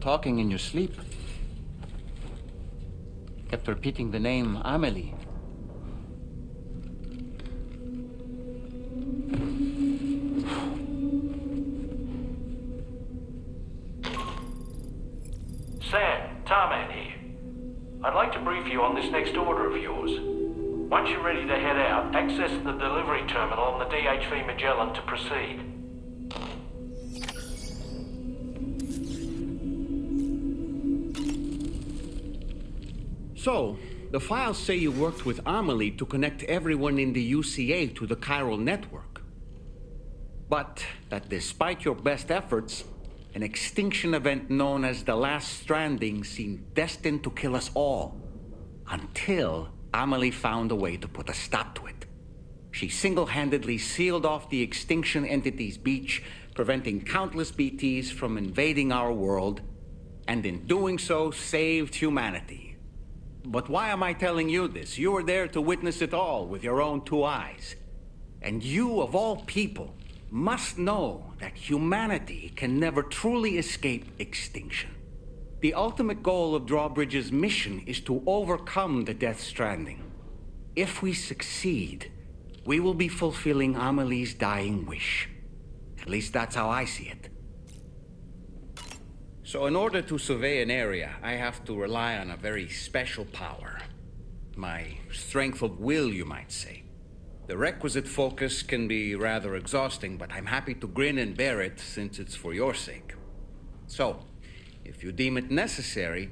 Talking in your sleep. Kept repeating the name Amelie. Sam, Tarman here. I'd like to brief you on this next order of yours. Once you're ready to head out, access the delivery terminal on the DHV Magellan to proceed. So, the files say you worked with Amelie to connect everyone in the UCA to the chiral network. But that despite your best efforts, an extinction event known as the Last Stranding seemed destined to kill us all. Until Amelie found a way to put a stop to it. She single-handedly sealed off the extinction entity's beach, preventing countless BTs from invading our world, and in doing so, saved humanity. But why am I telling you this? You were there to witness it all with your own two eyes. And you, of all people, must know that humanity can never truly escape extinction. The ultimate goal of Drawbridge's mission is to overcome the Death Stranding. If we succeed, we will be fulfilling Amelie's dying wish. At least that's how I see it. So in order to survey an area, I have to rely on a very special power. My strength of will, you might say. The requisite focus can be rather exhausting, but I'm happy to grin and bear it since it's for your sake. So, if you deem it necessary,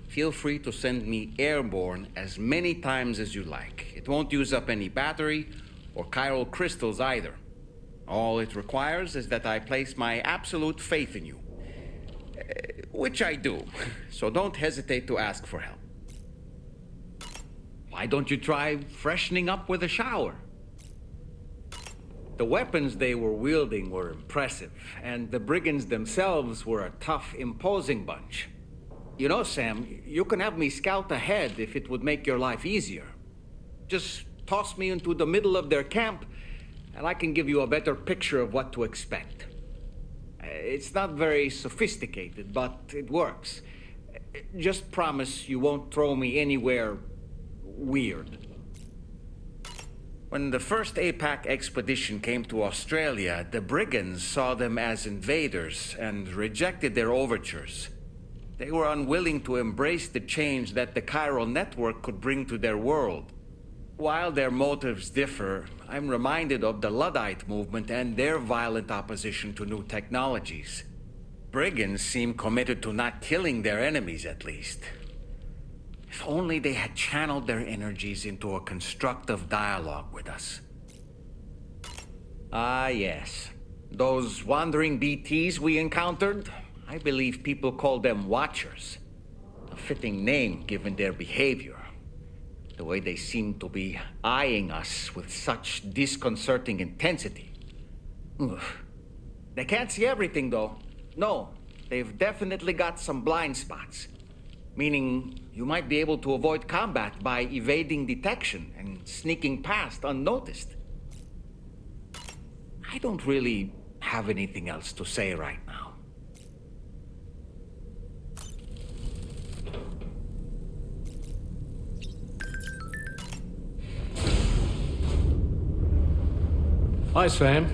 feel free to send me airborne as many times as you like. It won't use up any battery or chiral crystals either. All it requires is that I place my absolute faith in you. Which I do, so don't hesitate to ask for help. Why don't you try freshening up with a shower? The weapons they were wielding were impressive, and the brigands themselves were a tough, imposing bunch. You know, Sam, you can have me scout ahead if it would make your life easier. Just toss me into the middle of their camp, and I can give you a better picture of what to expect. It's not very sophisticated, but it works. Just promise you won't throw me anywhere weird. When the first APAC expedition came to Australia, the brigands saw them as invaders and rejected their overtures. They were unwilling to embrace the change that the chiral network could bring to their world. While their motives differ, I'm reminded of the Luddite movement and their violent opposition to new technologies. Brigands seem committed to not killing their enemies, at least. If only they had channeled their energies into a constructive dialogue with us. Ah, yes. Those wandering BTs we encountered, I believe people call them Watchers. A fitting name given their behavior. The way they seem to be eyeing us with such disconcerting intensity. Ugh. They can't see everything, though. No, they've definitely got some blind spots. Meaning, you might be able to avoid combat by evading detection and sneaking past unnoticed. I don't really have anything else to say right now. Hi, Sam.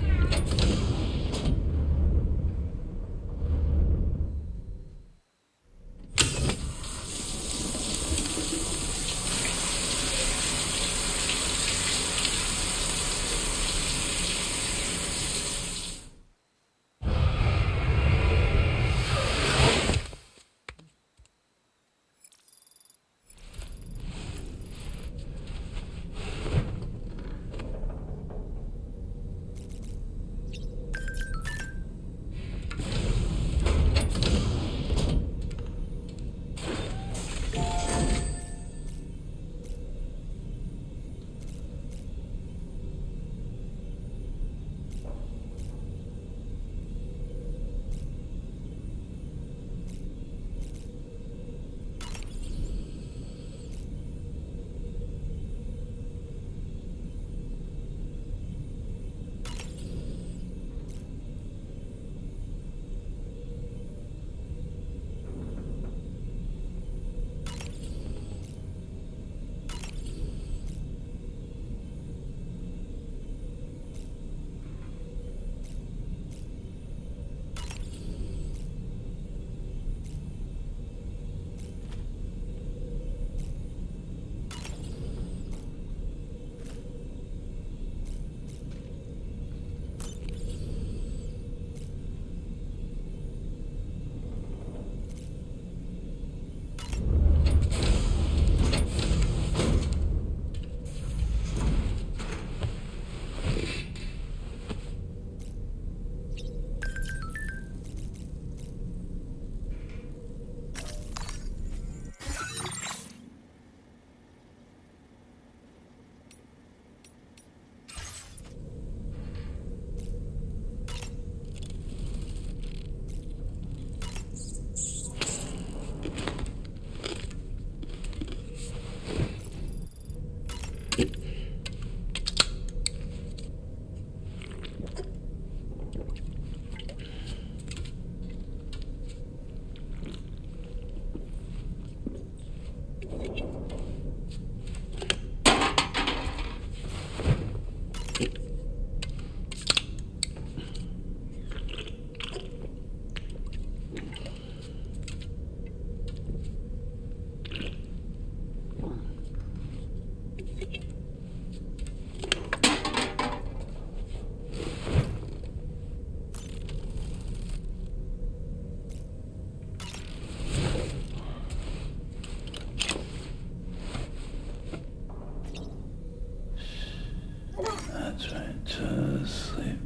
That's right, just sleep.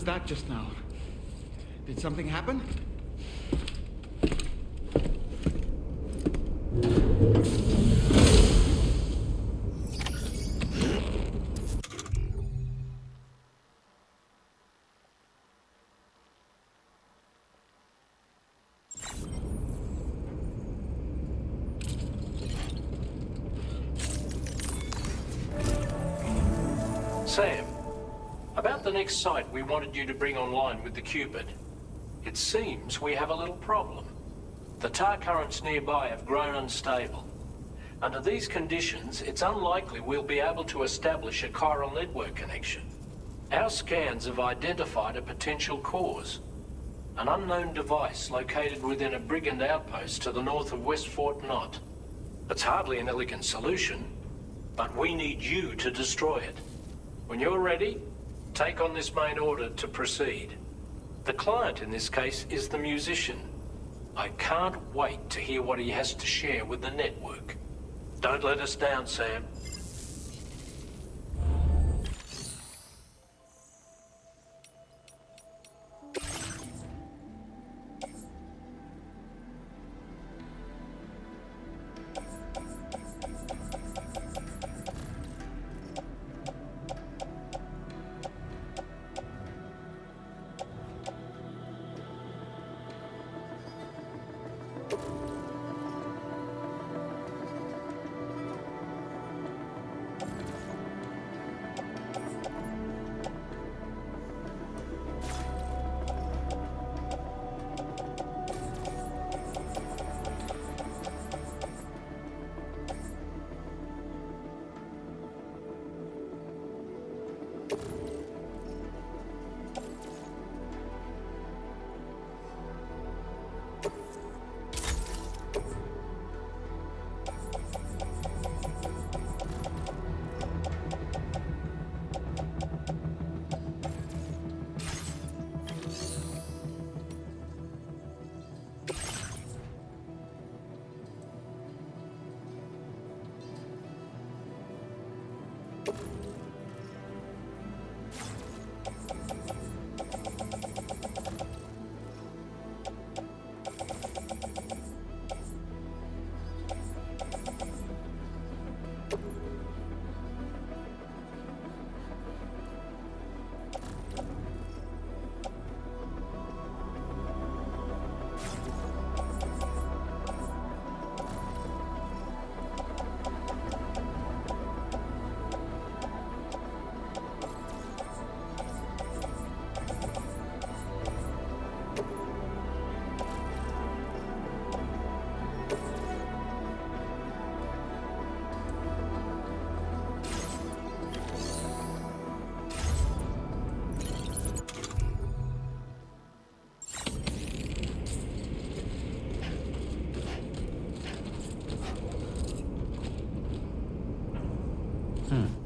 that just now? Did something happen? Sam, about the next site we wanted you to bring online with the Cupid. It seems we have a little problem. The tar currents nearby have grown unstable. Under these conditions, it's unlikely we'll be able to establish a chiral network connection. Our scans have identified a potential cause. An unknown device located within a brigand outpost to the north of West Fort Knott. It's hardly an elegant solution, but we need you to destroy it. When you're ready, take on this main order to proceed. The client in this case is the musician. I can't wait to hear what he has to share with the network. Don't let us down, Sam. Hmm.